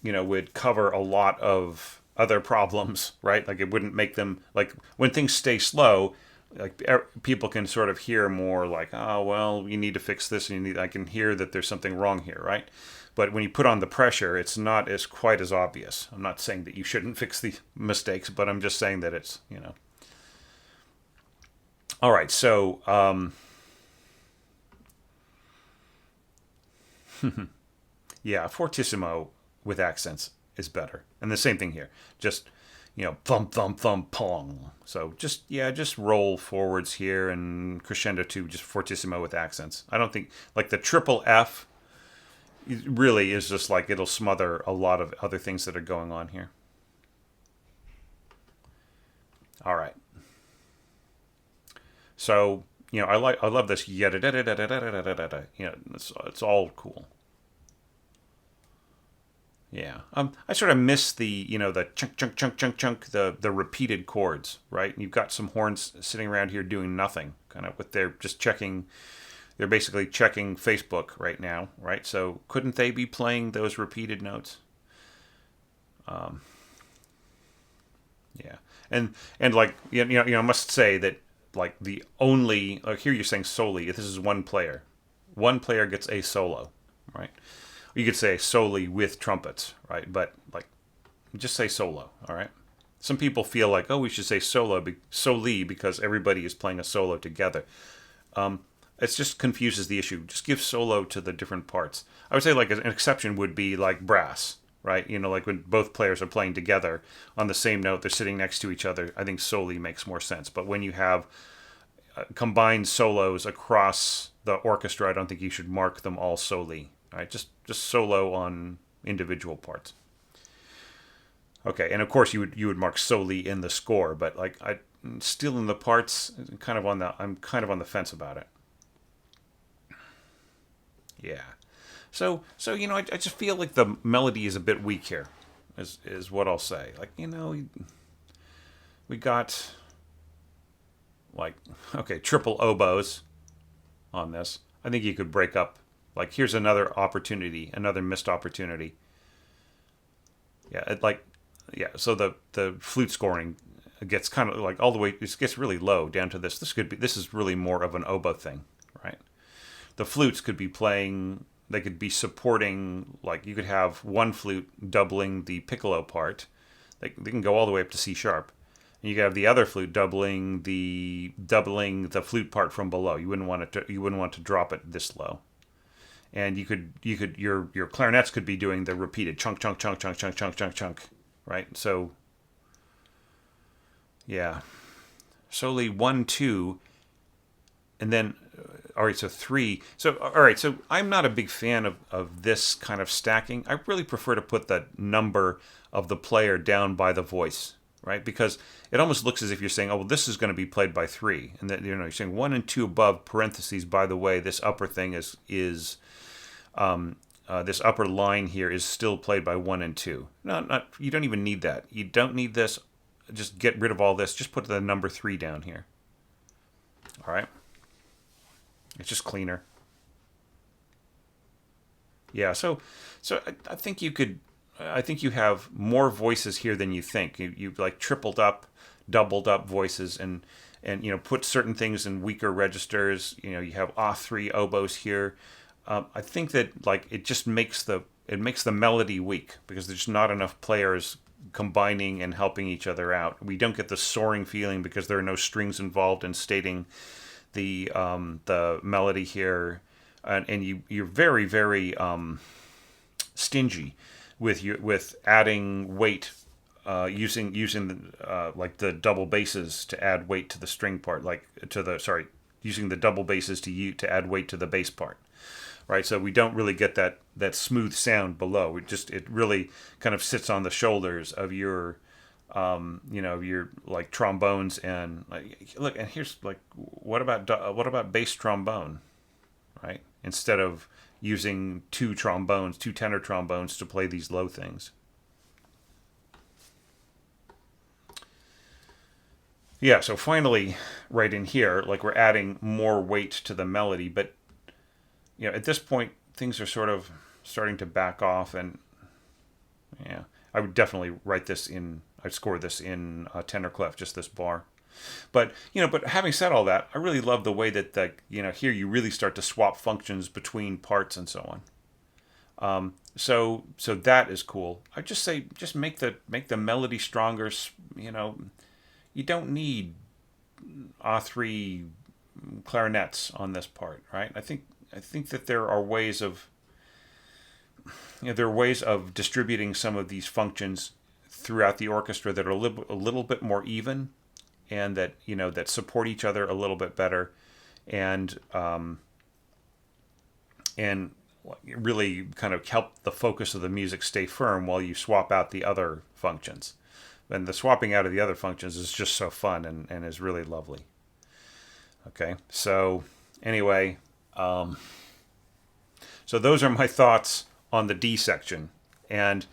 would cover a lot of other problems, right? Like it wouldn't make them like when things stay slow. Like people can sort of hear more like, oh, well, you need to fix this, and I can hear that there's something wrong here, right? But when you put on the pressure, it's not as quite as obvious. I'm not saying that you shouldn't fix the mistakes, but I'm just saying that it's, All right, so, yeah, fortissimo with accents is better. And the same thing here. Just thump, thump, thump, pong. So just roll forwards here and crescendo to just fortissimo with accents. I don't think, like the triple F really is just like, it'll smother a lot of other things that are going on here. All right. So, I love this yada da da da da da da da da. It's all cool. Yeah, I sort of miss the the chunk chunk chunk chunk chunk the repeated chords, right? And you've got some horns sitting around here doing nothing, kind of with their just checking. They're basically checking Facebook right now, right? So couldn't they be playing those repeated notes? Yeah, and like I must say that like the only here you're saying solely. This is one player gets a solo, right? You could say solely with trumpets, right? But like, just say solo, all right? Some people feel like, oh, we should say soli because everybody is playing a solo together. It just confuses the issue. Just give solo to the different parts. I would say like an exception would be like brass, right? Like when both players are playing together on the same note, they're sitting next to each other. I think soli makes more sense. But when you have combined solos across the orchestra, I don't think you should mark them all soli. All right, just solo on individual parts. Okay, and of course you would mark soli in the score, but like still in the parts, I'm kind of on the fence about it. Yeah. So I just feel like the melody is a bit weak here, is what I'll say. Like we got like triple oboes on this. I think you could break up. Like, here's another opportunity, another missed opportunity. Yeah, so the flute scoring gets kind of like all the way, it gets really low down to this. This is really more of an oboe thing, right? The flutes could be playing, they could be supporting, like you could have one flute doubling the piccolo part. They can go all the way up to C sharp. And you could have the other flute doubling the flute part from below. You wouldn't want to drop it this low. And your clarinets could be doing the repeated chunk chunk chunk chunk chunk chunk chunk chunk, right? So yeah, solely 1 2, and then all right, so 3. So all right, so I'm not a big fan of this kind of stacking. I really prefer to put the number of the player down by the voice, right? Because it almost looks as if you're saying, oh well, this is going to be played by 3, and then you're saying 1 and 2 above parentheses. By the way, this upper thing is this upper line here is still played by 1 and 2. Not you don't even need that. You don't need this. Just get rid of all this. Just put the number 3 down here. All right. It's just cleaner. Yeah. I think you could. I think you have more voices here than you think. You like tripled up, doubled up voices, and put certain things in weaker registers. You have off 3 oboes here. I think that like it just makes the melody weak because there's not enough players combining and helping each other out. We don't get the soaring feeling because there are no strings involved in stating the melody here, and you're very very stingy with adding weight, using like the double basses to add weight to the string part, using the double basses to add weight to the bass part. Right, so we don't really get that smooth sound below. It really kind of sits on the shoulders of your, your like trombones and like look. And here's like, what about bass trombone, right? Instead of using 2 tenor trombones to play these low things. Yeah, so finally, right in here, like we're adding more weight to the melody, but at this point, things are sort of starting to back off, and yeah, I would definitely I'd score this in tenor clef, just this bar. But having said all that, I really love the way that here you really start to swap functions between parts and so on. So that is cool. I just say make the melody stronger. You don't need A3 clarinets on this part, right? I think that there are ways of distributing some of these functions throughout the orchestra that are a little bit more even, and that that support each other a little bit better, and really kind of help the focus of the music stay firm while you swap out the other functions. And the swapping out of the other functions is just so fun and is really lovely. Okay, so anyway. So those are my thoughts on the D section, and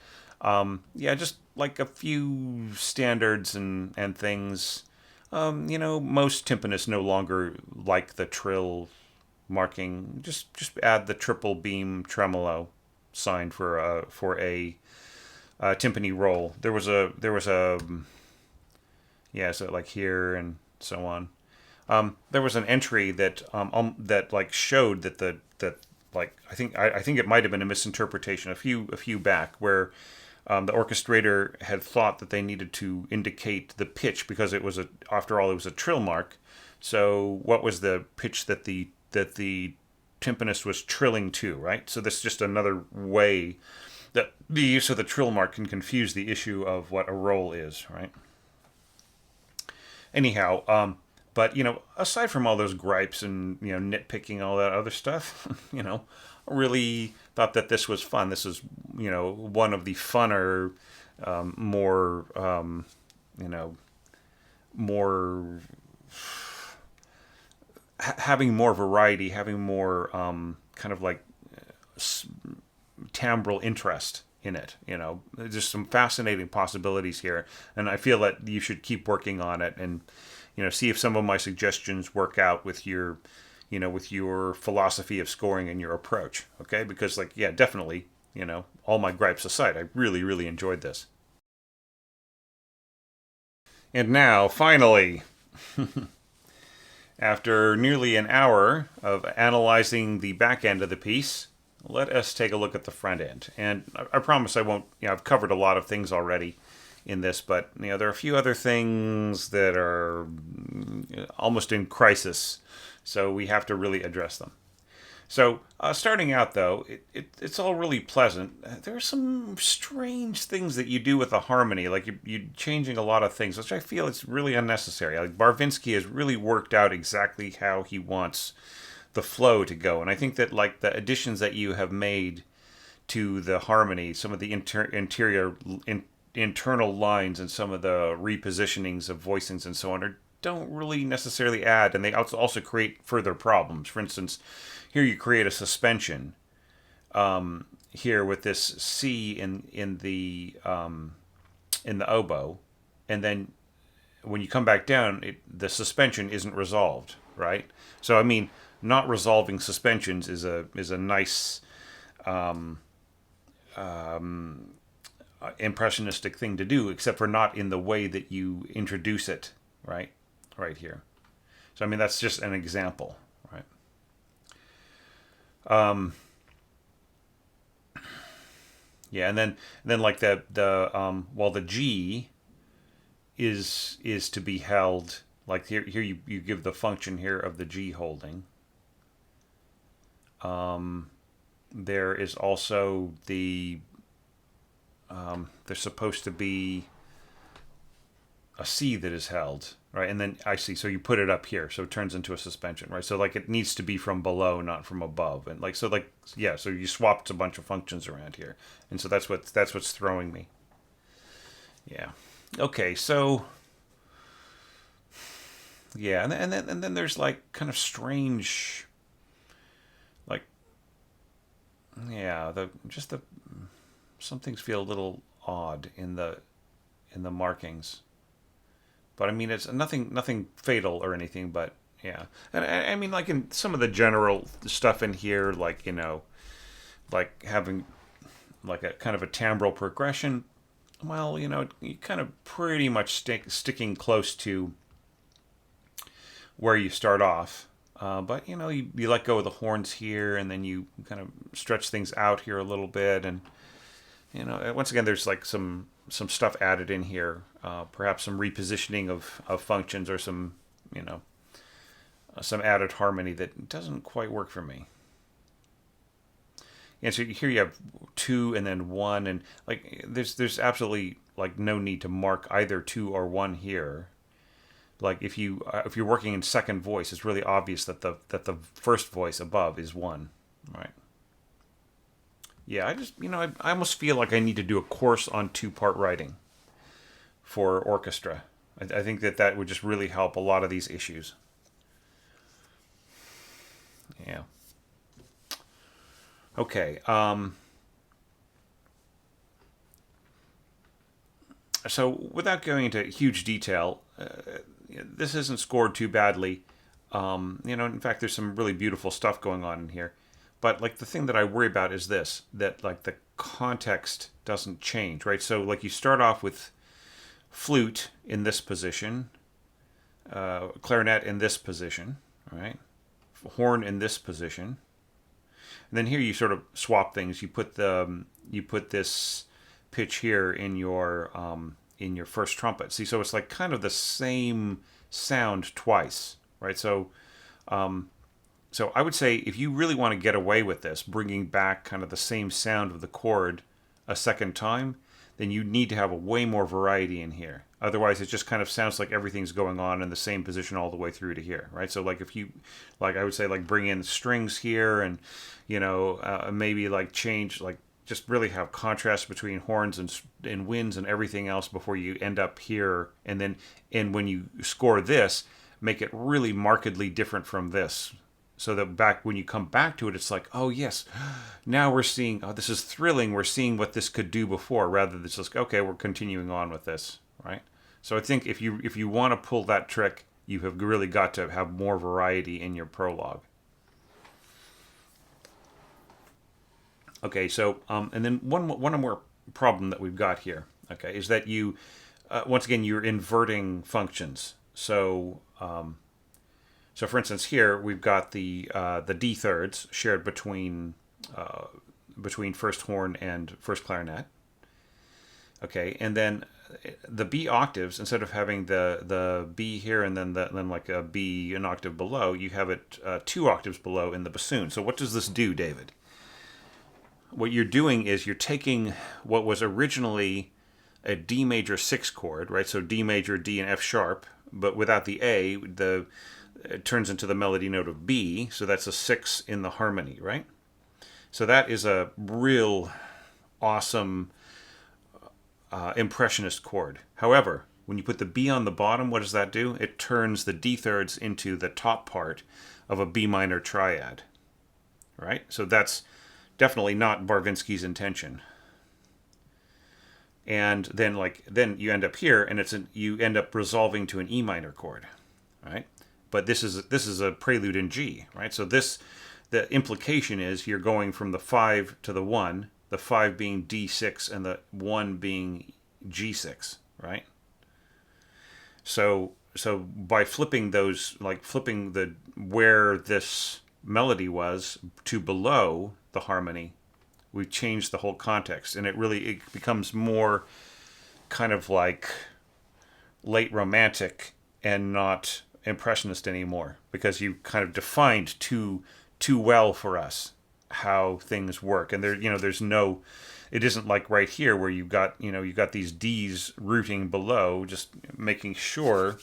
just like a few standards and things. Most timpanists no longer like the trill marking. Just add the triple beam tremolo sign for a timpani roll. There was a so like here and so on. There was an entry that like showed that I think it might have been a misinterpretation a few back, where the orchestrator had thought that they needed to indicate the pitch because after all it was a trill mark. So what was the pitch that the timpanist was trilling to, right? So this is just another way that the use of the trill mark can confuse the issue of what a roll is, right? Anyhow, but aside from all those gripes and nitpicking, all that other stuff, I really thought that this was fun. This is one of the funner, more more having more variety, having more kind of like timbral interest in it. There's some fascinating possibilities here, and I feel that you should keep working on it and see if some of my suggestions work out with your philosophy of scoring and your approach. Okay, because definitely, all my gripes aside, I really really enjoyed this. And now, finally, after nearly an hour of analyzing the back end of the piece, let us take a look at the front end. And I promise I won't, I've covered a lot of things already in this, but there are a few other things that are almost in crisis, so we have to really address them. So starting out, though, it's all really pleasant. There are some strange things that you do with the harmony, like you're changing a lot of things, which I feel it's really unnecessary. Like Barvinsky has really worked out exactly how he wants the flow to go, and I think that like the additions that you have made to the harmony, some of the internal lines, and some of the repositionings of voicings and so on, don't really necessarily add, and they also create further problems. For instance, here you create a suspension, here with this C in the oboe, and then when you come back down, the suspension isn't resolved, right? So I mean, not resolving suspensions is a nice impressionistic thing to do, except for not in the way that you introduce it, right? Right here. So I mean, that's just an example, right? Yeah, and then like while the G is to be held, like here you give the function here of the G holding. There is also there's supposed to be a C that is held, right? And then I see, so you put it up here, so it turns into a suspension, right? So like it needs to be from below, not from above, and like so, like yeah, so you swapped a bunch of functions around here, and so that's what's throwing me. Yeah. Okay, so yeah, and then there's like kind of strange, like yeah, the some things feel a little odd in the markings. But I mean, it's nothing fatal or anything. But yeah, and I mean, like in some of the general stuff in here, like like having like a kind of a timbral progression. Well, you kind of pretty much sticking close to where you start off. But you let go of the horns here, and then you kind of stretch things out here a little bit, and once again, there's like some stuff added in here, perhaps some repositioning of functions or some added harmony that doesn't quite work for me. And so here you have 2 and then 1, and like there's absolutely like no need to mark either 2 or 1 here. Like if you're working in second voice, it's really obvious that the first voice above is 1, right? Yeah, I just I almost feel like I need to do a course on 2-part writing for orchestra. I think that would just really help a lot of these issues. Yeah. Okay. So without going into huge detail, this isn't scored too badly. In fact, there's some really beautiful stuff going on in here. But like the thing that I worry about is this, that like the context doesn't change, right? So like you start off with flute in this position, clarinet in this position, right? Horn in this position. And then here you sort of swap things. You put this pitch here in your first trumpet. See, so it's like kind of the same sound twice, right? So I would say if you really want to get away with this, bringing back kind of the same sound of the chord a second time, then you need to have a way more variety in here. Otherwise, it just kind of sounds like everything's going on in the same position all the way through to here, right? So like if you, like I would say, like bring in strings here, and maybe like change, like just really have contrast between horns and winds and everything else before you end up here, and when you score this, make it really markedly different from this. So that when you come back to it, it's like, oh yes, now we're seeing, oh, this is thrilling. We're seeing what this could do before, rather than just okay, we're continuing on with this, right? So I think if you want to pull that trick, you have really got to have more variety in your prologue. Okay, so and then one more problem that we've got here, okay, is that you once again you're inverting functions. So for instance, here we've got the D thirds shared between first horn and first clarinet. Okay, and then the B octaves, instead of having the B here and then like a B an octave below, you have it 2 octaves below in the bassoon. So what does this do, David? What you're doing is you're taking what was originally a D major 6 chord, right? So D major, D, and F sharp, but without the A, it turns into the melody note of B, so that's a 6 in the harmony, right? So that is a real awesome impressionist chord. However, when you put the B on the bottom, what does that do? It turns the D thirds into the top part of a B minor triad, right? So that's definitely not Barvinsky's intention. And then you end up here, and you end up resolving to an E minor chord, right? But this is a prelude in G, right? So the implication is you're going from the 5 to the 1, the 5 being D6 and the 1 being G6, right? So by flipping those, like flipping the where this melody was to below the harmony, we've changed the whole context, and it becomes more kind of like late romantic and not impressionist anymore, because you kind of defined too well for us how things work. And there's no, it isn't like right here where you got these D's rooting below, just making sure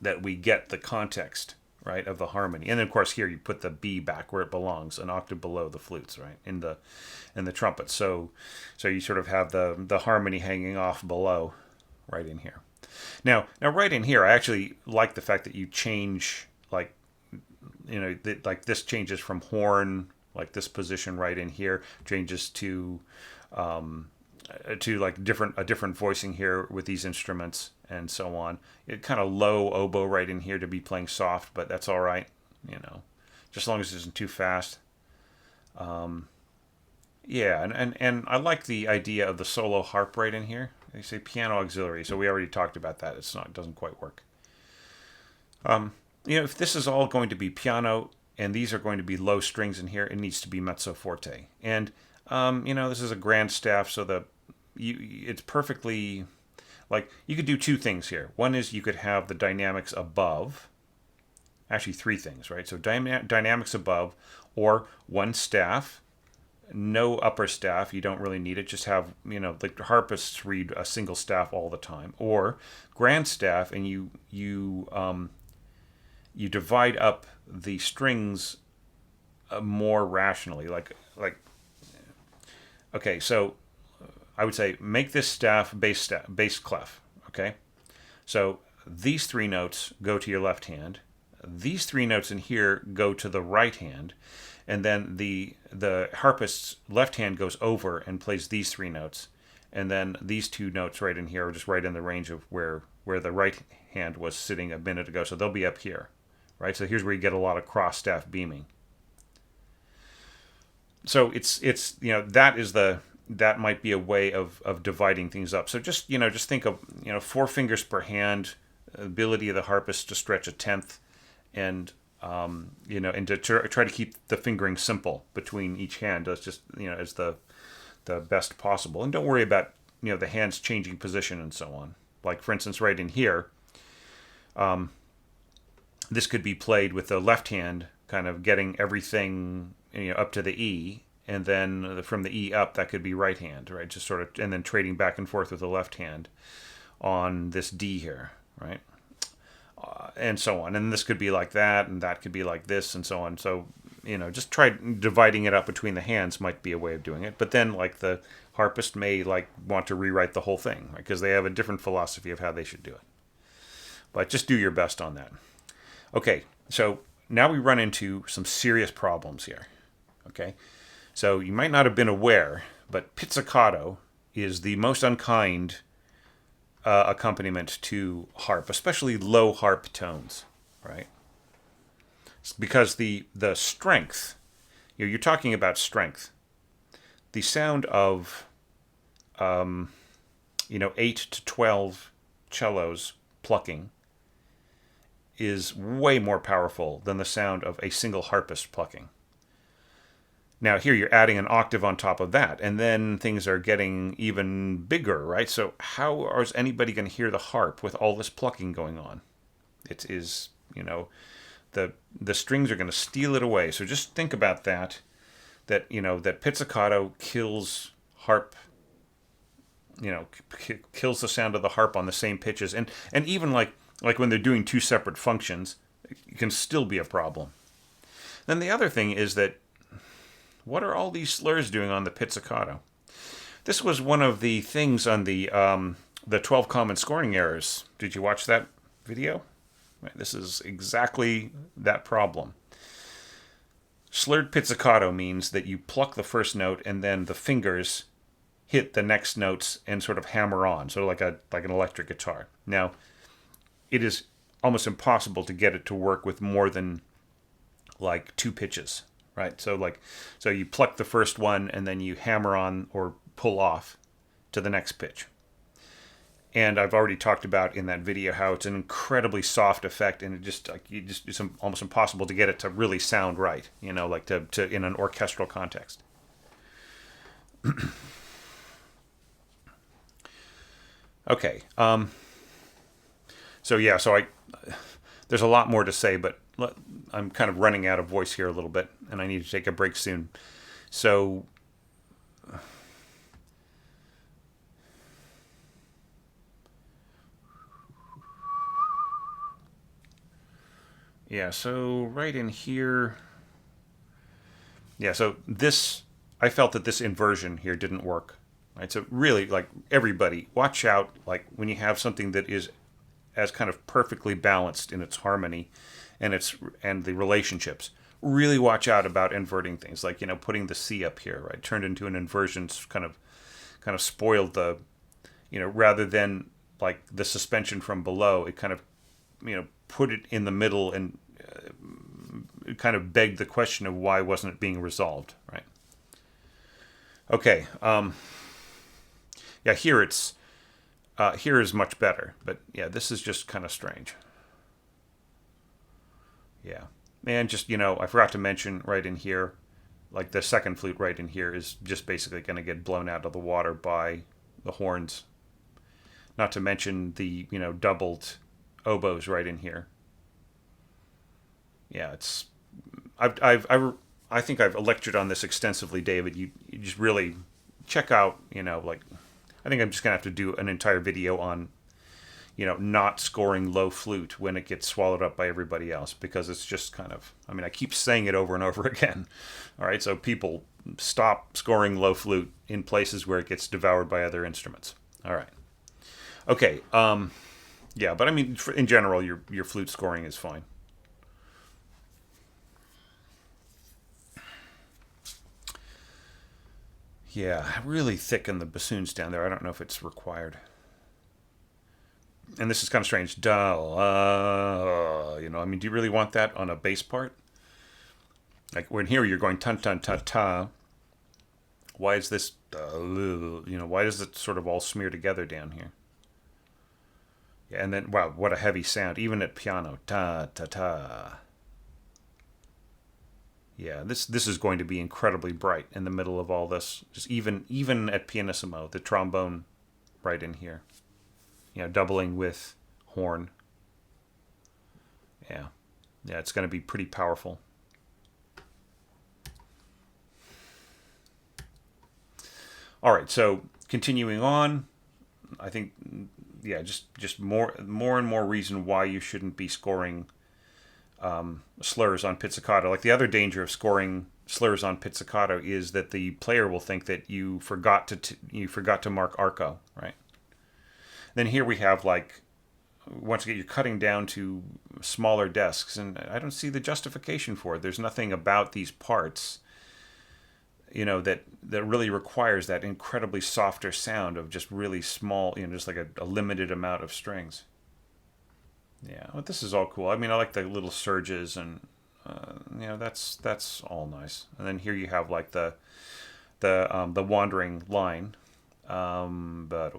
that we get the context, right, of the harmony. And then of course here you put the B back where it belongs, an octave below the flutes, right, in the trumpet. So you sort of have the harmony hanging off below right in here. Now right in here, I actually like the fact that you change, like, like this changes from horn, like this position right in here changes to like a different voicing here with these instruments and so on. It kind of low oboe right in here to be playing soft, but that's all right, just as long as it isn't too fast. Yeah, and I like the idea of the solo harp right in here. They say piano auxiliary, so we already talked about that. It doesn't quite work. If this is all going to be piano and these are going to be low strings in here, it needs to be mezzo forte. And this is a grand staff, so it's perfectly, like, you could do two things here. One is you could have the dynamics above. Actually, three things, right? So dynamics above, or one staff, no upper staff. You don't really need it. Just have, like the harpists read a single staff all the time, or grand staff, and you divide up the strings more rationally. Okay, so I would say make this staff, bass clef. Okay, so these three notes go to your left hand. These three notes in here go to the right hand, and then the harpist's left hand goes over and plays these three notes, and then these two notes right in here are just right in the range of where the right hand was sitting a minute ago, so they'll be up here, right? So here's where you get a lot of cross staff beaming. So it's that might be a way of dividing things up. So just think of 4 fingers per hand, ability of the harpist to stretch a tenth, and and to try to keep the fingering simple between each hand. That's just as the best possible, and don't worry about the hands changing position and so on. Like for instance, right in here, this could be played with the left hand, kind of getting everything up to the E, and then from the E up, that could be right hand, right? Just sort of, and then trading back and forth with the left hand on this D here, right? And so on. And this could be like that, and that could be like this, and so on. So, just try dividing it up between the hands might be a way of doing it. But then, like, the harpist may, want to rewrite the whole thing, because they have a different philosophy of how they should do it. But just do your best on that. Okay, so now we run into some serious problems here. Okay, so you might not have been aware, but pizzicato is the most unkind accompaniment to harp, especially low harp tones, right? It's because the strength, you're talking about strength. The sound of 8 to 12 cellos plucking is way more powerful than the sound of a single harpist plucking. Now here you're adding an octave on top of that, and then things are getting even bigger, right? So how is anybody going to hear the harp with all this plucking going on? It is, the strings are going to steal it away. So just think about that pizzicato kills harp, kills the sound of the harp on the same pitches. And even like when they're doing two separate functions, it can still be a problem. Then the other thing is that, what are all these slurs doing on the pizzicato? This was one of the things on the 12 common scoring errors. Did you watch that video? Right, this is exactly that problem. Slurred pizzicato means that you pluck the first note and then the fingers hit the next notes and sort of hammer on, so like an electric guitar. Now, it is almost impossible to get it to work with more than like two pitches, right? So you pluck the first one and then you hammer on or pull off to the next pitch. And I've already talked about in that video how it's an incredibly soft effect, and it's almost impossible to get it to really sound right, like to in an orchestral context. Okay. So there's a lot more to say, but I'm kind of running out of voice here a little bit, and I need to take a break soon. So yeah, so right in here, yeah, so this, I felt that this inversion here didn't work. Right, so really, like, everybody, watch out, like, when you have something that is as kind of perfectly balanced in its harmony and the relationships. Really watch out about inverting things, like, putting the C up here, right? Turned into an inversion, kind of spoiled the, rather than like the suspension from below, it kind of, put it in the middle, and it kind of begged the question of why wasn't it being resolved, right? Okay. Yeah, here is much better, but yeah, this is just kind of strange. Yeah, and just I forgot to mention right in here, like the second flute right in here is just basically going to get blown out of the water by the horns. Not to mention the doubled oboes right in here. Yeah, I think I've lectured on this extensively, David. You just really check out like. I think I'm just going to have to do an entire video on, not scoring low flute when it gets swallowed up by everybody else, because it's just kind of, I keep saying it over and over again. All right, so people stop scoring low flute in places where it gets devoured by other instruments. All right. Okay. Yeah, but in general, your flute scoring is fine. Yeah, really thicken the bassoons down there. I don't know if it's required. And this is kind of strange. Do you really want that on a bass part? Like when here you're going ton ton ta ta. Why is this? Why does it sort of all smear together down here? Yeah, and then wow, what a heavy sound, even at piano. Ta ta ta. Yeah, this is going to be incredibly bright in the middle of all this. Just even at pianissimo, the trombone right in here. Doubling with horn. Yeah. Yeah, it's going to be pretty powerful. All right, so continuing on, I think just more and more reason why you shouldn't be scoring slurs on pizzicato. Like the other danger of scoring slurs on pizzicato is that the player will think that you forgot to mark arco, right? Then here we have, like, once again, you're cutting down to smaller desks, and I don't see the justification for it. There's nothing about these parts, that really requires that incredibly softer sound of just really small, just like a limited amount of strings. Yeah, well, this is all cool. I like the little surges, and that's all nice. And then here you have like the wandering line. But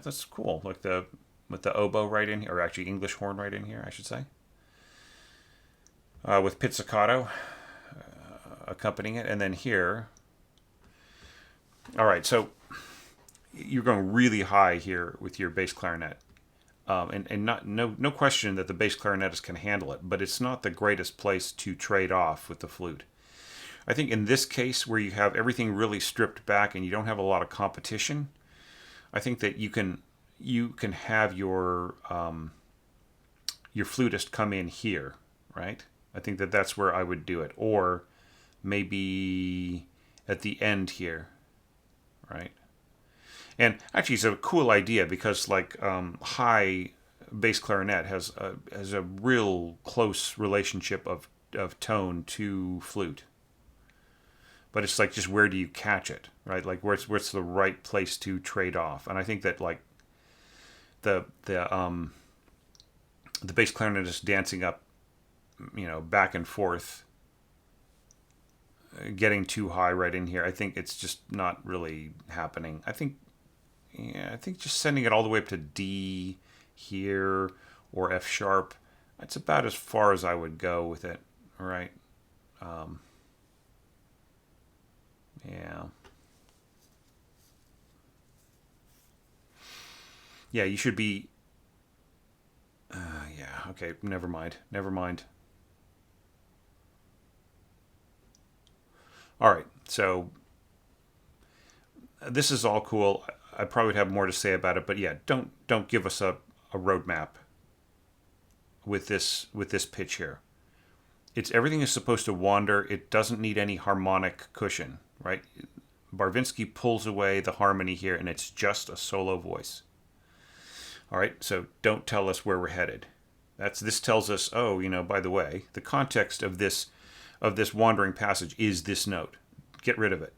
that's cool. Like with the oboe right in here, or actually English horn right in here, I should say. With pizzicato accompanying it, and then here. All right, so you're going really high here with your bass clarinet. And no question that the bass clarinetist can handle it, but it's not the greatest place to trade off with the flute. I think in this case, where you have everything really stripped back and you don't have a lot of competition, I think that you can have your flutist come in here, right? I think that that's where I would do it, or maybe at the end here, right? And actually, it's a cool idea because, like, high bass clarinet has a real close relationship of of tone to flute. But it's like, just where do you catch it, right? Like, where's the right place to trade off? And I think that, like, the bass clarinetist dancing up, back and forth, getting too high right in here, I think it's just not really happening. I think just sending it all the way up to D here or F sharp, that's about as far as I would go with it, right? Um, yeah. Yeah, you should be. Yeah, okay, never mind. Never mind. All right, so this is all cool. I probably would have more to say about it, but yeah, don't give us a roadmap with this pitch here. It's everything is supposed to wander. It doesn't need any harmonic cushion, right? Barvinsky pulls away the harmony here, and it's just a solo voice. All right, so don't tell us where we're headed. This tells us, oh, by the way, the context of this wandering passage is this note. Get rid of it,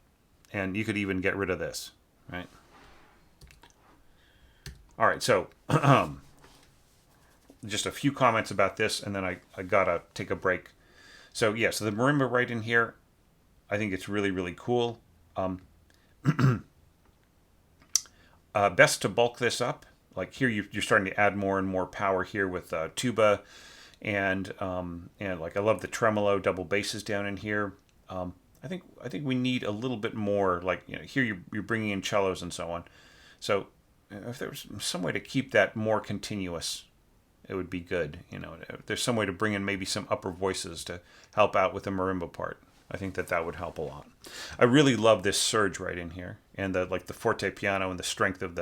and you could even get rid of this, right? All right, so just a few comments about this, and then I gotta take a break. So yeah, so the marimba right in here, I think it's really, really cool. Best to bulk this up. Like here, you're starting to add more and more power here with tuba, and like I love the tremolo double basses down in here. I think we need a little bit more. Like here you're bringing in cellos and so on. So if there's some way to keep that more continuous, it would be good. If there's some way to bring in maybe some upper voices to help out with the marimba part, I think that would help a lot. I really love this surge right in here, and the forte piano and the strength of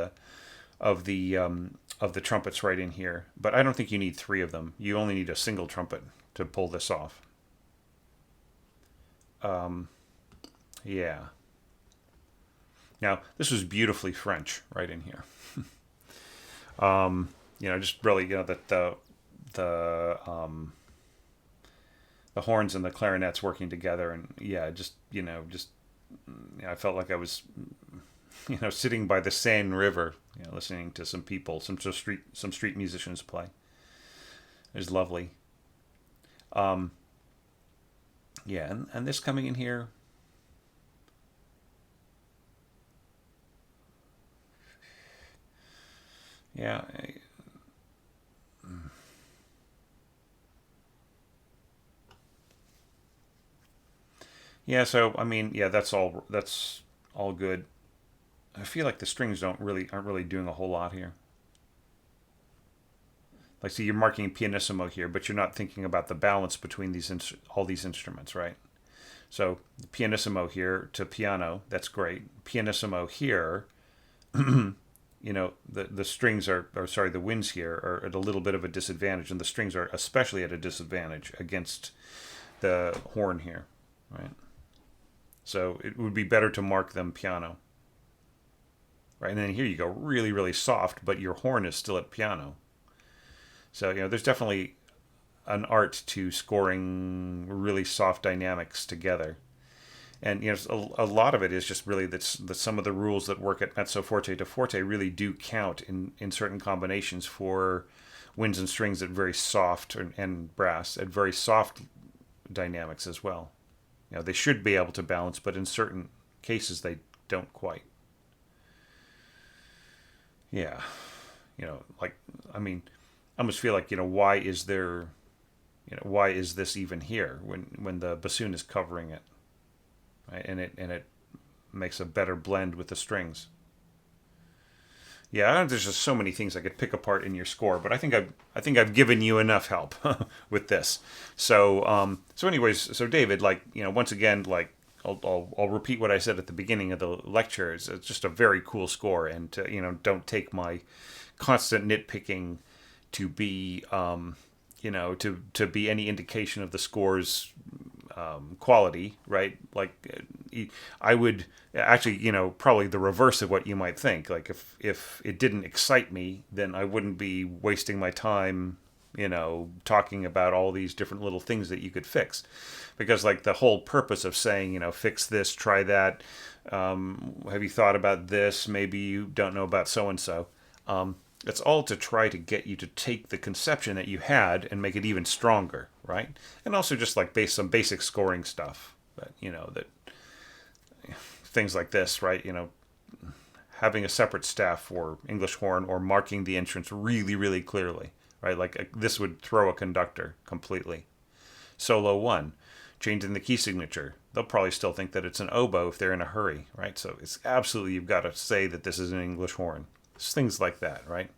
the trumpets right in here. But I don't think you need three of them. You only need a single trumpet to pull this off. Yeah. Now this was beautifully French right in here. Just really, that the horns and the clarinets working together, and yeah, I felt like I was, sitting by the Seine River, listening to some people, some street musicians play. It was lovely. Yeah, and this coming in here. Yeah. Yeah, so I mean, yeah, that's all good. I feel like the strings aren't really doing a whole lot here. Like, see, you're marking pianissimo here, but you're not thinking about the balance between all these instruments, right? So pianissimo here to piano, that's great. Pianissimo here, the strings or sorry, the winds here are at a little bit of a disadvantage, and the strings are especially at a disadvantage against the horn here, right? So it would be better to mark them piano, right? And then here you go, really, really soft, but your horn is still at piano. So, there's definitely an art to scoring really soft dynamics together. And, a lot of it is just really that some of the rules that work at mezzo forte to forte really do count in certain combinations for winds and strings at very soft and brass at very soft dynamics as well. They should be able to balance, but in certain cases they don't quite. Yeah. Like, I mean, I almost feel like, why is this even here when the bassoon is covering it, right? And it makes a better blend with the strings. Yeah, there's just so many things I could pick apart in your score, but I think I've given you enough help with this. So anyways, so David, like, once again, like, I'll repeat what I said at the beginning of the lecture. It's just a very cool score, and don't take my constant nitpicking to be to be any indication of the score's quality, right? Like, I would actually, probably the reverse of what you might think. Like, if it didn't excite me, then I wouldn't be wasting my time, talking about all these different little things that you could fix. Because like the whole purpose of saying, fix this, try that, have you thought about this? Maybe you don't know about so and so. It's all to try to get you to take the conception that you had and make it even stronger, right? And also just like some basic scoring stuff that things like this, right? Having a separate staff for English horn or marking the entrance really, really clearly, right? Like this would throw a conductor completely. Solo 1, changing the key signature. They'll probably still think that it's an oboe if they're in a hurry, right? So it's absolutely, you've got to say that this is an English horn. It's things like that, right?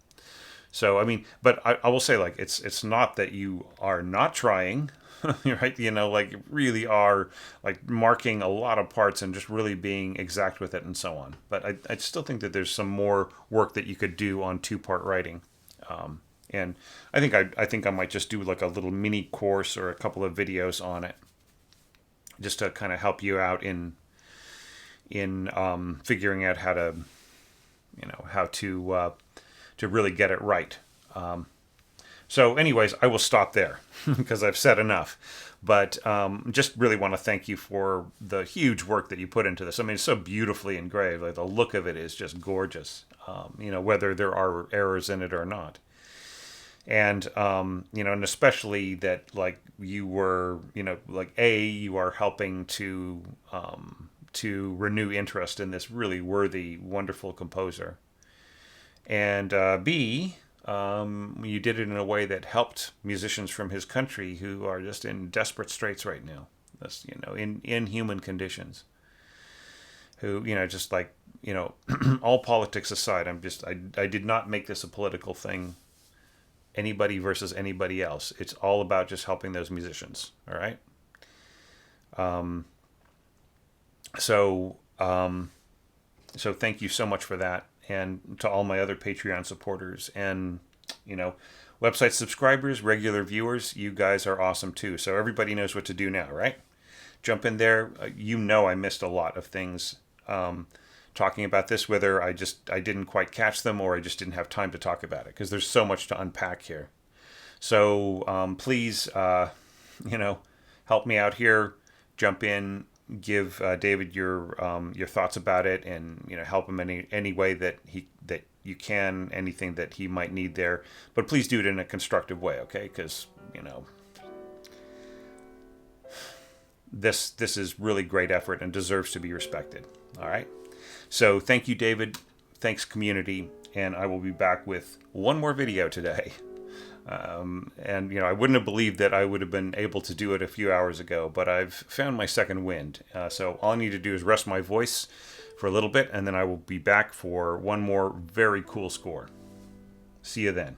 So, I mean, but I will say, like, it's not that you are not trying, right? Like, you really are, like, marking a lot of parts and just really being exact with it and so on. But I still think that there's some more work that you could do on two-part writing. And I think I might just do, like, a little mini course or a couple of videos on it, just to kind of help you out in figuring out how to really get it right. So anyways, I will stop there because I've said enough. But just really want to thank you for the huge work that you put into this. I mean, it's so beautifully engraved. Like the look of it is just gorgeous, whether there are errors in it or not. And, and especially that, like, you were, you are helping to renew interest in this really worthy, wonderful composer. And B, you did it in a way that helped musicians from his country who are just in desperate straits right now. That's, in inhuman conditions. Who, just like, all politics aside, I did not make this a political thing. Anybody versus anybody else. It's all about just helping those musicians. All right. So thank you so much for that. And to all my other Patreon supporters and, website subscribers, regular viewers, you guys are awesome too. So everybody knows what to do now, right? Jump in there. I missed a lot of things talking about this, whether I didn't quite catch them or I just didn't have time to talk about it because there's so much to unpack here. So please, help me out here. Jump in. Give David your thoughts about it, and help him any way that you can, anything that he might need there. But please do it in a constructive way, okay? Because this is really great effort and deserves to be respected. All right. So thank you, David. Thanks, community, and I will be back with one more video today. And I wouldn't have believed that I would have been able to do it a few hours ago, but I've found my second wind. So all I need to do is rest my voice for a little bit, and then I will be back for one more very cool score. See you then.